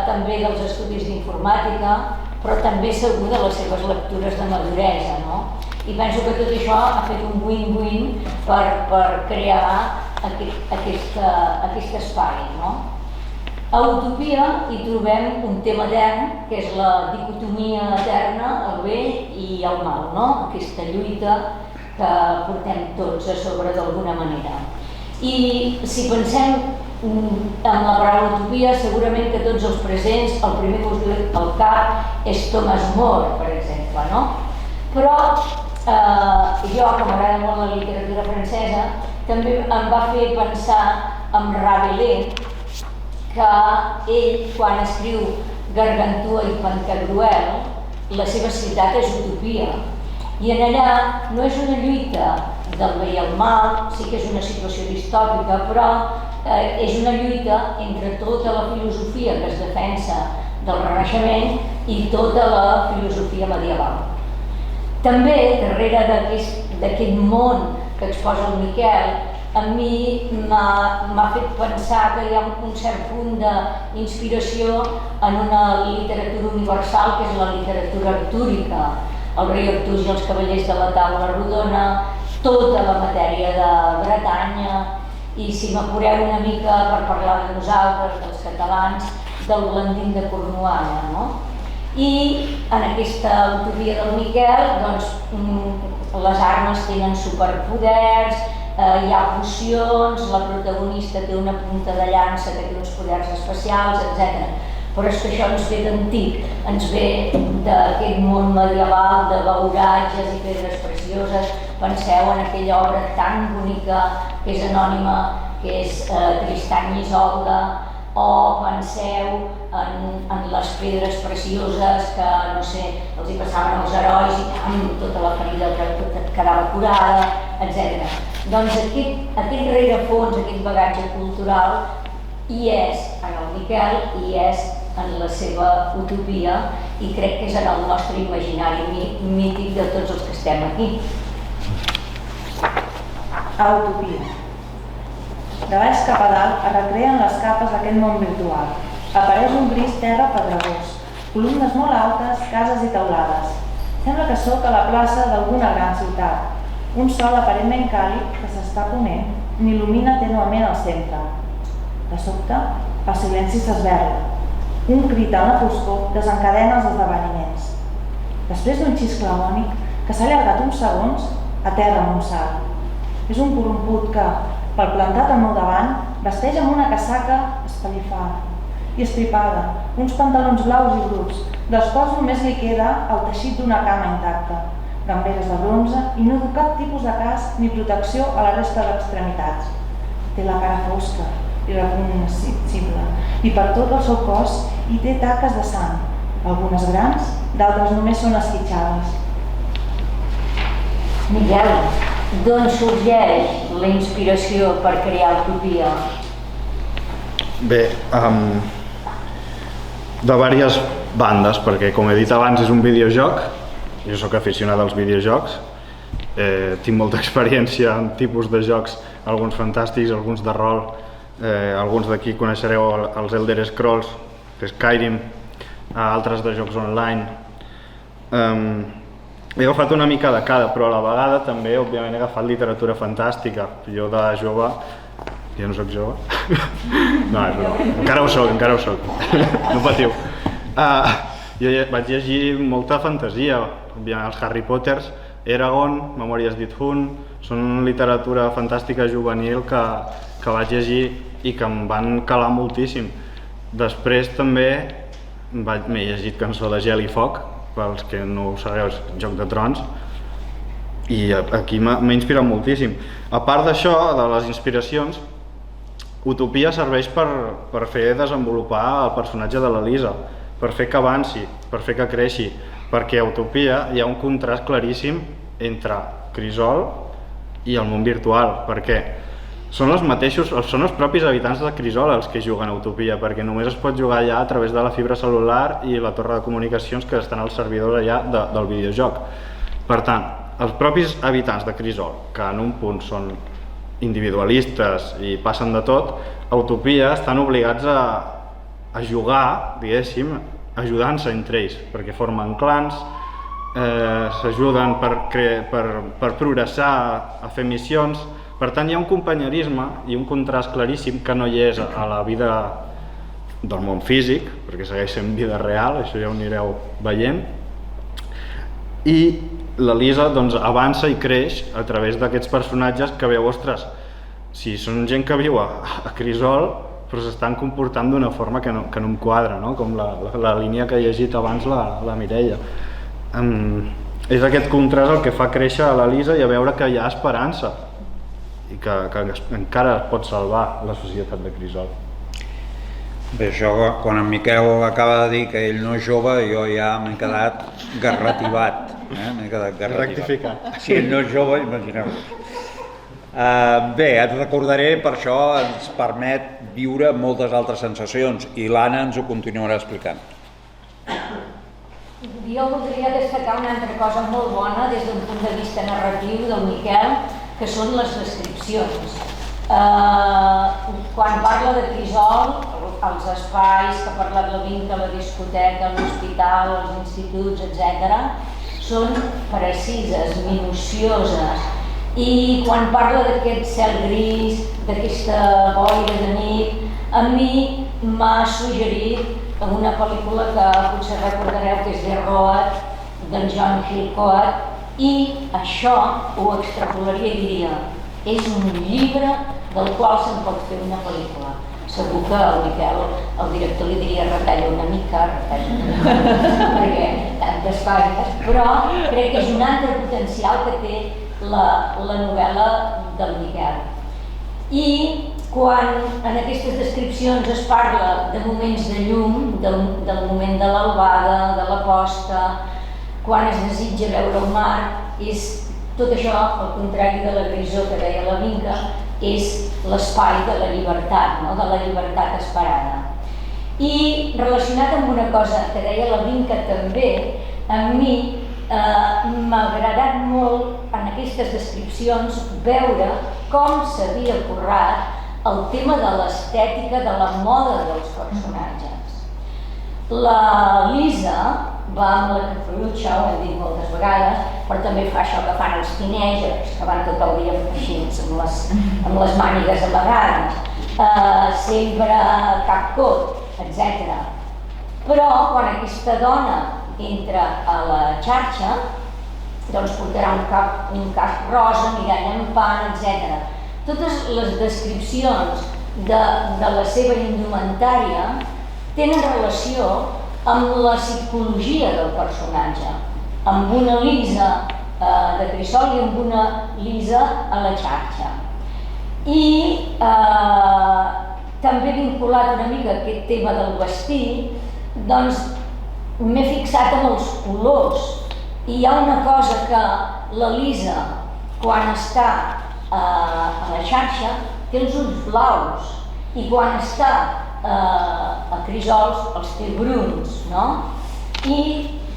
[SPEAKER 6] també dels estudis d'informàtica, però també segur de les seves lectures de maduresa, no? I penso que tot això ha fet un win-win per crear aquest espai, no? A Utopia hi trobem un tema etern, que és la dicotomia eterna, el bé i el mal, no? Aquesta lluita que portem tots a sobre d'alguna manera. I si pensem en la paraula utopia, segurament que tots els presents, el primer que us ve al cap és Thomas More, per exemple, no? Però jo, que m'agrada molt la literatura francesa, també em va fer pensar en Rabelais, que ell, quan escriu Gargantua i Pantagruel, la seva ciutat és utopia. I en allà no és una lluita del bé i el mal, sí que és una situació distòpica, però és una lluita entre tota la filosofia que es defensa del Renaixement i tota la filosofia medieval. També, darrere d'aquest món que exposa el Miquel, a mi m'ha fet pensar que hi ha un cert punt d'inspiració en una literatura universal, que és la literatura artúrica, el rei Artús i els cavallers de la taula rodona, tota la matèria de Bretanya, i si m'apureu una mica per parlar de nosaltres, dels catalans, del Blandín de Cornualla, no? I en aquesta utopia del Miquel, doncs, les armes tenen superpoders, hi ha pocions, la protagonista té una punta de llança que té uns poders especials, etc. Però és que això ens ve d'antic, ens ve d'aquest món medieval de beuratges i pedres precioses. Penseu en aquella obra tan bonica que és anònima, que és Tristany i Isolda, o penseu en les pedres precioses que, no sé, els hi passaven als herois i tota la ferida que quedava curada, etc. Doncs aquest rerefons, aquest bagatge cultural, hi és en el Miquel, hi és en la seva utopia, i crec que és en el nostre imaginari mític de tots els que estem aquí.
[SPEAKER 3] A Utopia. De baix cap a dalt es recreen les capes d'aquest món virtual. Apareix un gris terra pedregós, columnes molt altes, cases i teulades. Sembla que sóc a la plaça d'alguna gran ciutat. Un sol aparentment càlid que s'està ponent m'il·lumina tènuement al centre. De sobte, el silenci s'esberla. Un crit en la foscor desencadena els esdeveniments. Després d'un xiscle agònic que s'ha allargat uns segons, aterra amb un salt. És un corromput que, pel plantat al meu davant, vesteix amb una casaca espellifada i estripada, uns pantalons blaus i bruts, dels quals només li queda el teixit d'una cama intacta, gamberes de bronze i no du cap tipus de casc ni protecció a la resta d'extremitats. Té la cara fosca i recognoscible, i per tot el seu cos hi té taques de sang, algunes grans, d'altres només són esquitxades.
[SPEAKER 6] Miquel, d'on sorgeix la inspiració per crear Utopia?
[SPEAKER 5] Bé, de diverses bandes, perquè com he dit abans és un videojoc, jo sóc aficionat als videojocs, tinc molta experiència en tipus de jocs, alguns fantàstics, alguns de rol, alguns d'aquí coneixereu els Elder Scrolls, Skyrim, altres de jocs online. He agafat una mica de cada, però a la vegada també, òbviament, he agafat literatura fantàstica. Jo de jove, ja no soc jove, no, encara ho soc, no patiu. Jo vaig llegir molta fantasia, òbviament els Harry Potters, Eragon, Memòries d'Idhun, són literatura fantàstica juvenil que vaig llegir i que em van calar moltíssim. Després també m'he llegit Cançó de gel i foc, pels que no ho sabeu, és Joc de Trons, i aquí m'ha inspirat moltíssim. A part d'això, de les inspiracions, Utopia serveix per fer desenvolupar el personatge de l'Elisa, per fer que avanci, per fer que creixi, perquè a Utopia hi ha un contrast claríssim entre Crisol i el món virtual, perquè són els propis habitants de Crisol els que juguen a Utopia, perquè només es pot jugar allà a través de la fibra cel·lular i la torre de comunicacions que estan als servidors allà del videojoc. Per tant, els propis habitants de Crisol, que en un punt són individualistes i passen de tot, a Utopia estan obligats a jugar, diguéssim, ajudant-se entre ells, perquè formen clans, s'ajuden per progressar, a fer missions. Per tant, hi ha un companyerisme i un contrast claríssim que no hi és a la vida del món físic, perquè segueix sent vida real, això ja ho anireu veient. I l'Elisa avança i creix a través d'aquests personatges que veu, ostres, si són gent que viu a Crisol, però s'estan comportant d'una forma que no em quadra, com la línia que he llegit abans la Mireia. És aquest contrast el que fa créixer a l'Elisa i a veure que hi ha esperança i que encara es pot salvar la societat de Crisol.
[SPEAKER 4] Bé, això, quan en Miquel acaba de dir que ell no és jove, jo ja m'he quedat garrativat. M'he quedat garrativat.
[SPEAKER 5] Rectificat.
[SPEAKER 4] Si ell no és jove, imagineu-vos. Bé, et recordaré, per això ens permet viure moltes altres sensacions i l'Anna ens ho continuarà explicant.
[SPEAKER 6] Jo voldria destacar una altra cosa molt bona des d'un punt de vista narratiu del Miquel, que són les descripcions. Quan parla de Crisol, els espais que ha parlat la Vinca, la discoteca, l'hospital, els instituts, etc., són precises, minucioses. I quan parla d'aquest cel gris, d'aquesta boira de nit, a mi m'ha suggerit una pel·lícula que potser recordareu, que és The Road, del John Hillcoat, i això ho extrapolaria i diria, és un llibre del qual se'n pot fer una pel·lícula. Segur que al Miquel, el director, li diria retalla una mica, perquè tantes pàgines, però crec que és un altre potencial que té la novel·la del Miquel. I quan en aquestes descripcions es parla de moments de llum, del moment de l'albada, de la posta, quan es desitja veure el mar, és tot això, al contrari de la grisó que deia la Vinca, és l'espai de la llibertat, de la llibertat esperada. I relacionat amb una cosa que deia la Vinca també, a mi m'ha agradat molt en aquestes descripcions veure com s'havia currat el tema de l'estètica, de la moda dels personatges. La Lisa va amb la capellutxa, ho hem dit moltes vegades, però també fa això que fan els teenagers, que van tot el dia així, amb les mànigues amagades, sempre capcot, etc. Però quan aquesta dona entra a la xarxa, doncs portarà un cap rosa, mirall en pan, etc. Totes les descripcions de la seva indumentària tenen relació amb la psicologia del personatge, amb una Lisa de Crisol i amb una Lisa a la xarxa. I també vinculat una mica a aquest tema del vestir, doncs m'he fixat en els colors. I hi ha una cosa que la Lisa, quan està a la xarxa, té els ulls blaus, i quan està a Crisols els té bruns, no? I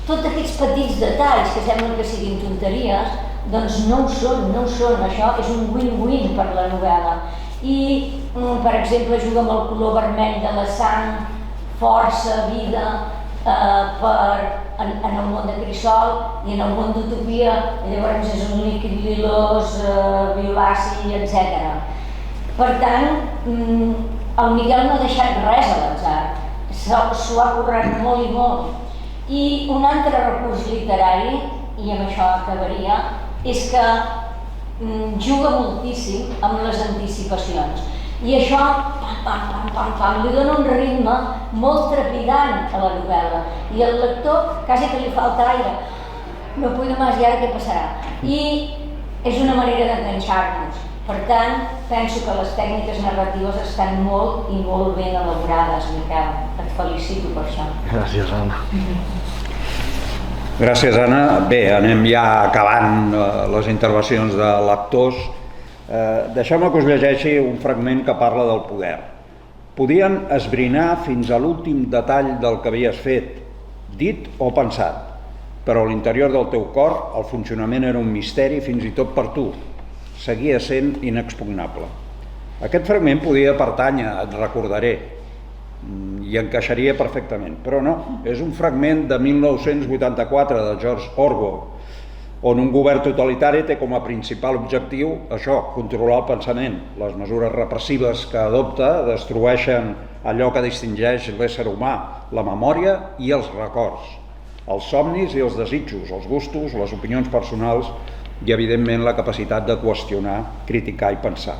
[SPEAKER 6] tots aquests petits detalls que semblen que siguin tonteries, doncs no ho són, això és un win-win per la novel·la. I, per exemple, juga amb el color vermell de la sang, força, vida, en el món de Crisol, i en el món d'Utopia llavors és un líquid lilós, violaci, etc. Per tant, el Miquel no ha deixat res a l'atzar, s'ho ha currat molt i molt. I un altre recurs literari, i amb això acabaria, és que juga moltíssim amb les anticipacions. I això, li dona un ritme molt trepidant a la novel·la. I al lector quasi que li falta aire. No puedo más, i ara què passarà? I és una manera d'enganxar-nos. Per tant, penso que les tècniques narratives estan molt i molt ben elaborades, Miquel. Et felicito per això.
[SPEAKER 5] Gràcies, Anna.
[SPEAKER 4] Gràcies, Anna. Bé, anem ja acabant les intervencions de lectors. Deixeu-me que us llegeixi un fragment que parla del poder. Podien esbrinar fins a l'últim detall del que havies fet, dit o pensat, però a l'interior del teu cor el funcionament era un misteri fins i tot per tu. Seguia sent inexpugnable. Aquest fragment podia pertànyer, et recordaré, i encaixaria perfectament, però no, és un fragment de 1984 de George Orwell, on un govern totalitari té com a principal objectiu això, controlar el pensament. Les mesures repressives que adopta destrueixen allò que distingeix l'ésser humà, la memòria i els records, els somnis i els desitjos, els gustos, les opinions personals i, evidentment, la capacitat de qüestionar, criticar i pensar.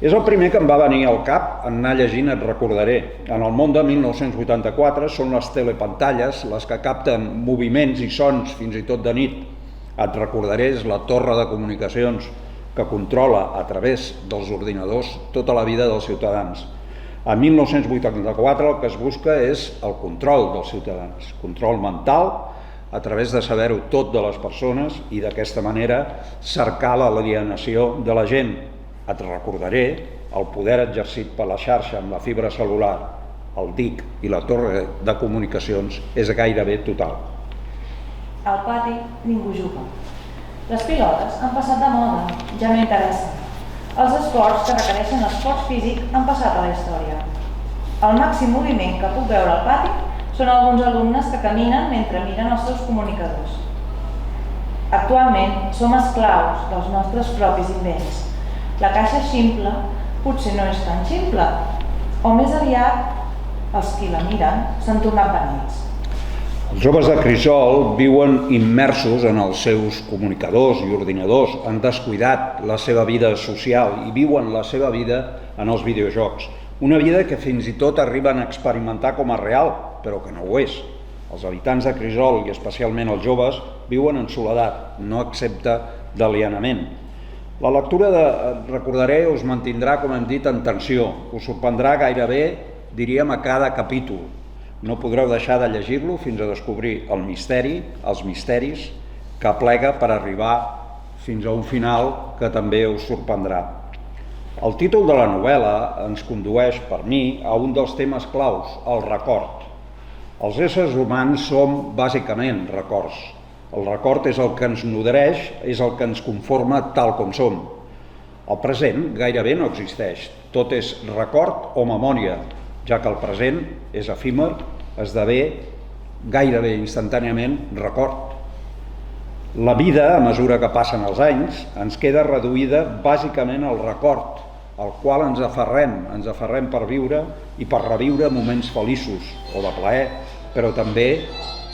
[SPEAKER 4] És el primer que em va venir al cap en anar llegint, et recordaré. En el món de 1984 són les telepantalles les que capten moviments i sons fins i tot de nit. Et recordaré, és la torre de comunicacions que controla a través dels ordinadors tota la vida dels ciutadans. En 1984 el que es busca és el control dels ciutadans, control mental, a través de saber-ho tot de les persones i d'aquesta manera cercar l'alienació de la gent. Et recordaré el poder exercit per la xarxa amb la fibra cel·lular, el DIC i la torre de comunicacions és gairebé total.
[SPEAKER 3] Al pati ningú juga. Les pilotes han passat de moda, ja no interessen. Els esports que requereixen esforç físic han passat a la història. El màxim moviment que puc veure al pati són alguns alumnes que caminen mentre miren els seus comunicadors. Actualment som esclaus dels nostres propis invents. La caixa ximple potser no és tan ximple, o més aviat els qui la miren s'han tornat benits.
[SPEAKER 4] Els joves de Crisol viuen immersos en els seus comunicadors i ordinadors, han descuidat la seva vida social i viuen la seva vida en els videojocs. Una vida que fins i tot arriben a experimentar com a real, però que no ho és. Els habitants de Crisol, i especialment els joves, viuen en soledat, no accepta d'alienament. La lectura de Recordaré us mantindrà, com hem dit, en tensió. Us sorprendrà gairebé, diríem, a cada capítol. No podreu deixar de llegir-lo fins a descobrir el misteri, els misteris, que aplega per arribar fins a un final que també us sorprendrà. El títol de la novel·la ens condueix, per mi, a un dels temes claus, el record. Els éssers humans som bàsicament records. El record és el que ens nodreix, és el que ens conforma tal com som. El present gairebé no existeix. Tot és record o memòria, ja que el present és efímer, esdevé gairebé instantàniament record. La vida, a mesura que passen els anys, ens queda reduïda bàsicament al record, al qual ens aferrem per viure i per reviure moments feliços o de plaer, però també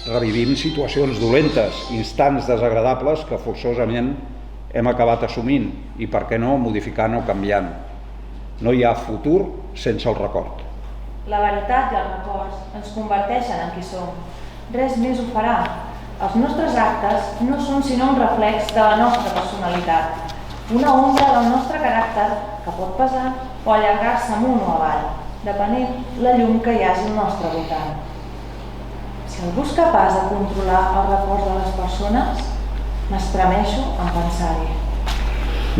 [SPEAKER 4] revivim situacions dolentes, instants desagradables que forçosament hem acabat assumint i, per què no, modificant o canviant. No hi ha futur sense el record.
[SPEAKER 3] La veritat i els records ens converteixen en qui som. Res més ho farà. Els nostres actes no són sinó un reflex de la nostra personalitat, una ombra del nostre caràcter que pot pesar o allargar-se amunt o avall, depenent la llum que hi hagi al nostre voltant. Si algú és capaç de controlar els records de les persones, m'estremeixo en pensar-hi.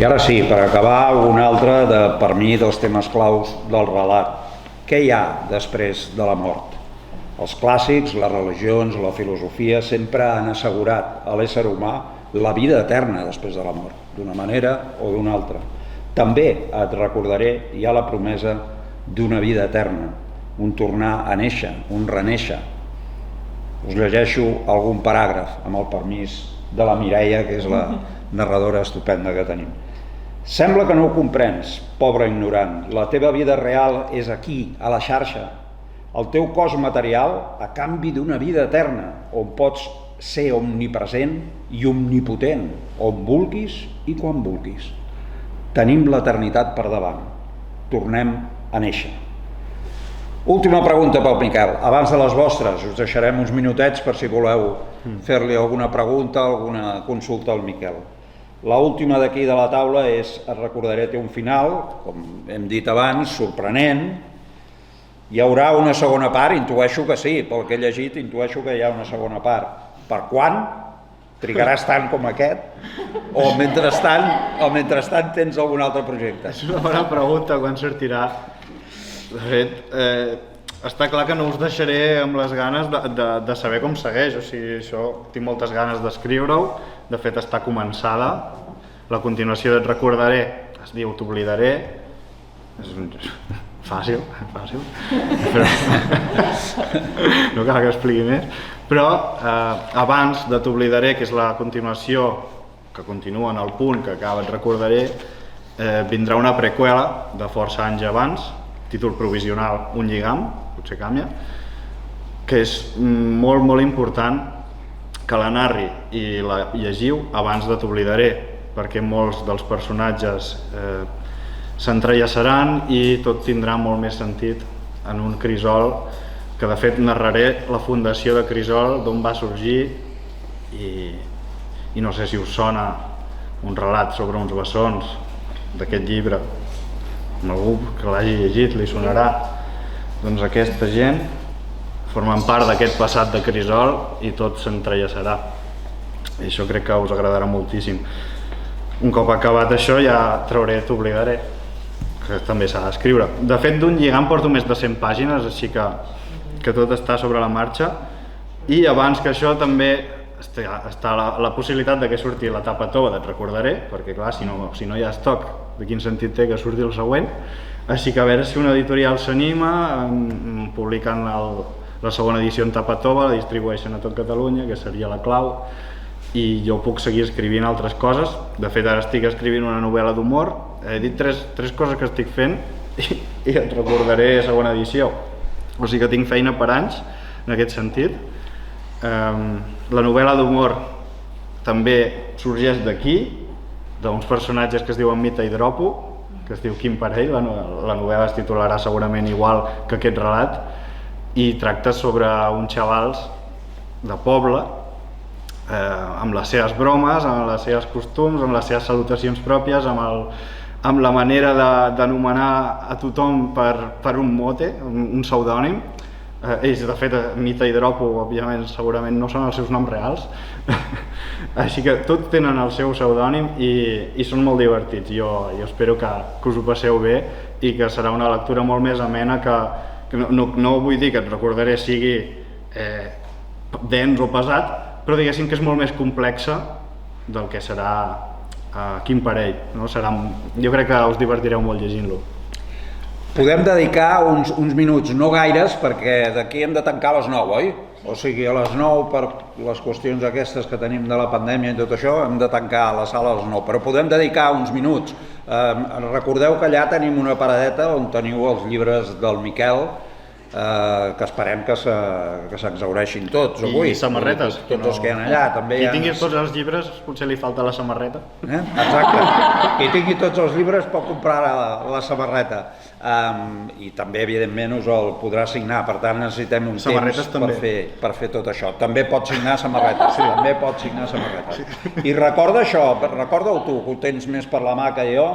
[SPEAKER 4] I ara sí, per acabar, un altre per mi dels temes claus del relat. Què hi ha després de la mort? Els clàssics, les religions, la filosofia sempre han assegurat a l'ésser humà la vida eterna després de la mort, d'una manera o d'una altra. També et recordaré, hi ha la promesa d'una vida eterna, un tornar a néixer, un renéixer. Us llegeixo algun paràgraf, amb el permís de la Mireia, que és la narradora estupenda que tenim. Sembla que no ho comprens, pobre ignorant. La teva vida real és aquí, a la xarxa. El teu cos material a canvi d'una vida eterna, on pots ser omnipresent i omnipotent, on vulguis i quan vulguis. Tenim l'eternitat per davant. Tornem a néixer. Última pregunta pel Miquel. Abans de les vostres, us deixarem uns minutets per si voleu fer-li alguna pregunta, alguna consulta al Miquel. L'última d'aquí de la taula és, et recordaré, té un final, com hem dit abans, sorprenent. Hi haurà una segona part, intueixo que sí, pel que he llegit, intueixo que hi ha una segona part. Per quan? Trigaràs tant com aquest? O mentrestant tens algun altre projecte?
[SPEAKER 5] És una bona pregunta, quan sortirà. De fet, està clar que no us deixaré amb les ganes de saber com segueix, o sigui, això tinc moltes ganes d'escriure-ho, de fet està començada, la continuació d'Et recordaré es diu T'oblidaré, és fàcil, però no cal que expliqui més, però abans de T'oblidaré, que és la continuació, que continua en el punt que acaba Et recordaré, vindrà una preqüela de força anys abans, títol provisional Un lligam, potser canvia, que és molt, molt important que la narri i la llegiu abans de T'oblidaré, perquè molts dels personatges s'entrellaçaran i tot tindrà molt més sentit en un Crisol, que de fet narraré la fundació de Crisol, d'on va sorgir, i no sé si us sona un relat sobre uns bessons d'aquest llibre, algú que l'hagi llegit li sonarà. Doncs aquesta gent formen part d'aquest passat de Crisol i tot s'entrellaçarà. I això crec que us agradarà moltíssim. Un cop acabat això ja trauré T'oblidaré, que també s'ha d'escriure. De fet, d'Un lligam porto més de 100 pàgines, així que tot està sobre la marxa. I abans que això també està la possibilitat de que surti la tapa tova d'Et recordaré, perquè clar, si no hi ha estoc, de quin sentit té que surti el següent. Així que a veure si una editorial s'anima, publiquen la segona edició en tapa tova, la distribueixen a tot Catalunya, que seria la clau, i jo puc seguir escrivint altres coses. De fet, ara estic escrivint una novel·la d'humor, he dit tres coses que estic fent i Et recordaré segona edició. O sigui que tinc feina per anys en aquest sentit. La novel·la d'humor també sorgeix d'aquí, d'uns personatges que es diuen Mita i Dropo, que es diu Quim Parell. La novel·la es titularà segurament igual que aquest relat i tracta sobre uns xavals de poble amb les seves bromes, amb les seves costums, amb les seves salutacions pròpies, amb la manera d'anomenar a tothom per un mote, un pseudònim. Ells, de fet, Mita i Dropo, òbviament, segurament no són els seus noms reals, així que tots tenen el seu pseudònim i són molt divertits. Jo espero que us ho passeu bé i que serà una lectura molt més amena, que no vull dir que Et recordaré sigui dens o pesat, però diguéssim que és molt més complexa del que serà Quim Parell. Jo crec que us divertireu molt llegint-lo.
[SPEAKER 4] Podem dedicar uns minuts, no gaires, perquè d'aquí hem de tancar a les 9, oi? O sigui, a les 9, per les qüestions aquestes que tenim de la pandèmia i tot això, hem de tancar la sala a les 9, però podem dedicar uns minuts. Recordeu que allà tenim una paradeta on teniu els llibres del Miquel, que esperem que s'exhaureixin tots avui.
[SPEAKER 5] I samarretes.
[SPEAKER 4] Tots els que hi ha allà.
[SPEAKER 5] Qui tingui tots els llibres potser li falta la samarreta.
[SPEAKER 4] Exacte. Qui tingui tots els llibres pot comprar la samarreta. I també, evidentment, us el podrà signar. Per tant, necessitem un temps per fer tot això. També pot signar samarretes. També pot signar samarretes. I recorda això, recorda-ho tu, que ho tens més per la mà que jo,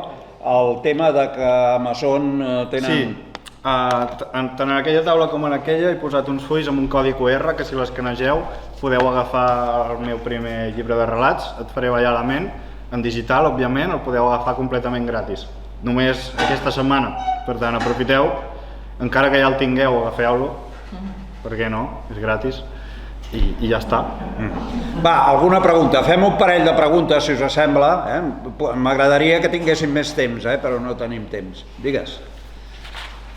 [SPEAKER 4] el tema de que Amazon tenen...
[SPEAKER 5] Tant en aquella taula com en aquella he posat uns fulls amb un codi QR que si l'escanegeu podeu agafar el meu primer llibre de relats, Et faré ballar la ment, en digital, òbviament, el podeu agafar completament gratis. Només aquesta setmana, per tant, aprofiteu, encara que ja el tingueu, agafeu-lo, per què no? És gratis i ja està.
[SPEAKER 4] Va, alguna pregunta? Fem un parell de preguntes, si us sembla. M'agradaria que tinguéssim més temps, però no tenim temps. Digues.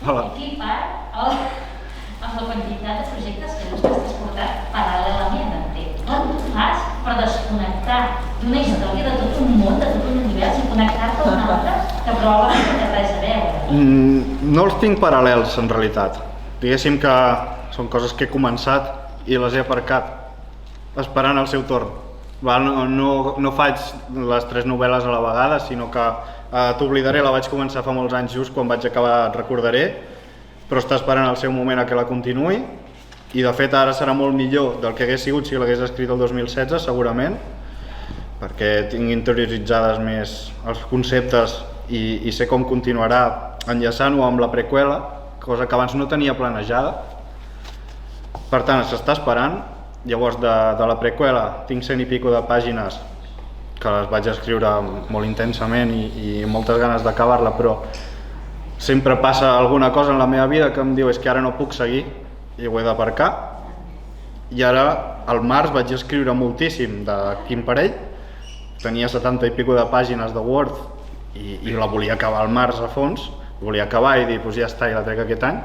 [SPEAKER 6] Aquí part amb la quantitat de projectes que has transportat paral·lelament, entenc. Com fas per desconnectar d'una història de tot un món, de tot un univers i connectar-te a un altre que probablement no té res a veure?
[SPEAKER 5] No els tinc paral·lels, en realitat. Diguéssim que són coses que he començat i les he aparcat esperant el seu torn. No faig les 3 novel·les a la vegada, sinó que T'oblidaré la vaig començar fa molts anys, just quan vaig acabar Et recordaré, però està esperant el seu moment a que la continuï, i de fet ara serà molt millor del que hagués sigut si l'hagués escrit el 2016, segurament, perquè tinc interioritzades més els conceptes i sé com continuarà enllaçant-ho amb la preqüela, cosa que abans no tenia planejada. Per tant, s'està esperant. Llavors, de la preqüela tinc 100 i pico de pàgines que les vaig escriure molt intensament i amb moltes ganes d'acabar-la, però sempre passa alguna cosa en la meva vida que em diu és que ara no puc seguir i ho he d'aparcar. I ara, al març, vaig escriure moltíssim de Quim Parell, tenia 70 i pico de pàgines de Word i la volia acabar al març a fons, volia acabar i dir, ja està, i la trec aquest any,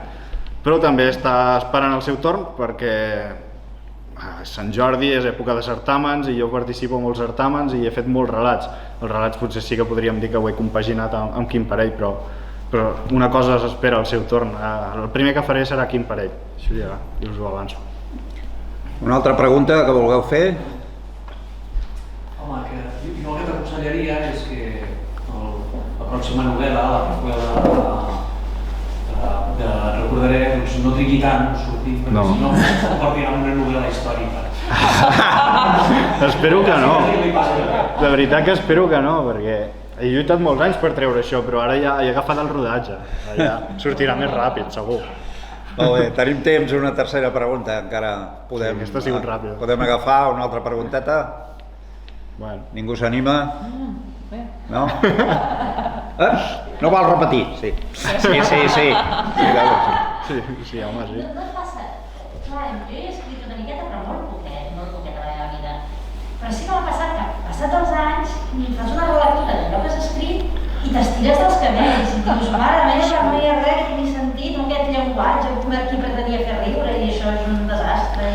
[SPEAKER 5] però també està esperant el seu torn perquè Sant Jordi és època de certàmens i jo participo en molts certàmens i he fet molts relats. Els relats potser sí que podríem dir que ho he compaginat amb Quim Parell, però una cosa s'espera al seu torn. El primer que faré serà Quim Parell, això ja us ho avanço.
[SPEAKER 4] Una altra pregunta que vulgueu fer?
[SPEAKER 8] Home, jo el que t'aconsellaria és que la pròxima novel·la, la preqüela de Recordaré, doncs no trigui tant a sortir, perquè si no es convertirà en una novel·la històrica.
[SPEAKER 5] Espero que no. De veritat que espero que no, perquè he lluitat molts anys per treure això, però ara ja he agafat el rodatge. Ja sortirà més ràpid, segur.
[SPEAKER 4] Molt bé, tenim temps, una tercera pregunta, encara podem,
[SPEAKER 5] aquesta ha sigut ràpida.
[SPEAKER 4] Podem agafar una altra pregunteta? Bueno. Ningú s'anima? No? No val repetir? Sí. Sí,
[SPEAKER 5] home, sí.
[SPEAKER 6] No et passa? Clar, jo he escrit una miqueta, però molt poquet a la meva vida. Però sí que m'ha passat que, passat els anys, fas una relectura d'allò que has escrit i t'estires dels cabells i dius, mare meva, no hi ha res que tingui sentit, no aquest llenguatge, qui pretenia fer riure i això és un desastre,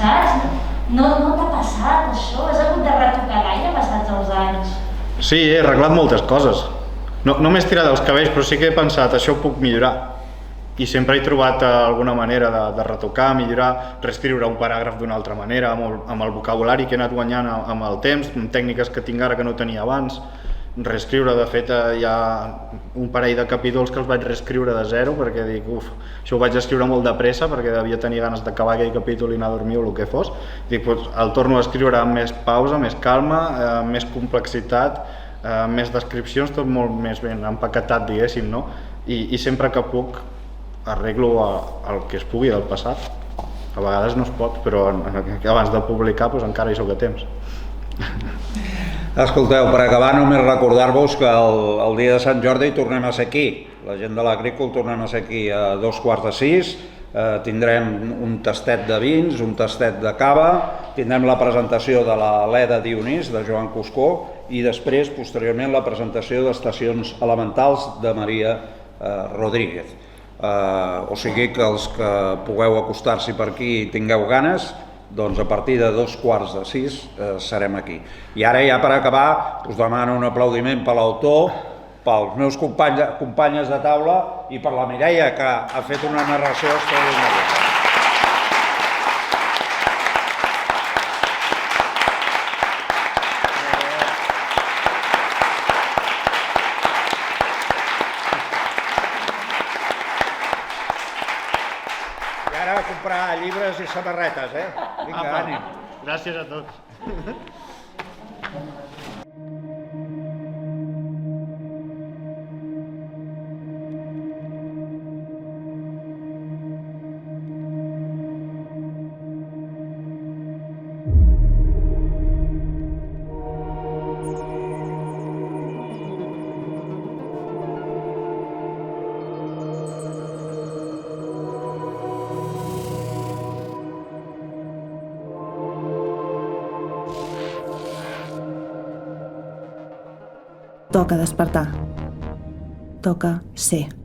[SPEAKER 6] saps? No t'ha passat això? Has hagut de retocar gaire passats els anys?
[SPEAKER 5] Sí, he arreglat moltes coses. No m'he estirat els cabells, però sí que he pensat, això ho puc millorar. I sempre he trobat alguna manera de retocar, millorar, reescriure un paràgraf d'una altra manera, amb el vocabulari que he anat guanyant amb el temps, amb tècniques que tinc ara que no tenia abans. Reescriure, de fet, hi ha un parell de capítols que els vaig reescriure de zero, perquè dic, això ho vaig escriure molt de pressa, perquè devia tenir ganes d'acabar aquell capítol i anar a dormir o el que fos. Dic, el torno a escriure amb més pausa, més calma, més complexitat, més descripcions, tot molt més ben empaquetat, diguéssim, no? I sempre que puc arreglo el que es pugui del passat. A vegades no es pot, però abans de publicar encara hi soc a temps.
[SPEAKER 4] Escolteu, per acabar només recordar-vos que el dia de Sant Jordi tornem a ser aquí. La gent de l'Agrícola tornem a ser aquí a 5:45. Tindrem un tastet de vins, un tastet de cava, tindrem la presentació de la Leda Dionís, de Joan Cuscó, i després, posteriorment, la presentació d'Estacions Elementals de Maria Rodríguez. O sigui que els que pugueu acostar-s'hi per aquí i tingueu ganes, doncs a partir de 5:45 serem aquí. I ara ja per acabar us demano un aplaudiment per l'autor, pels meus companyes de taula i per la Mireia, que ha fet una narració extraordinària. I ara a comprar llibres i samarretes, Vinga, ànim.
[SPEAKER 5] Gràcies a tots.
[SPEAKER 2] toca despertar. Toca ser.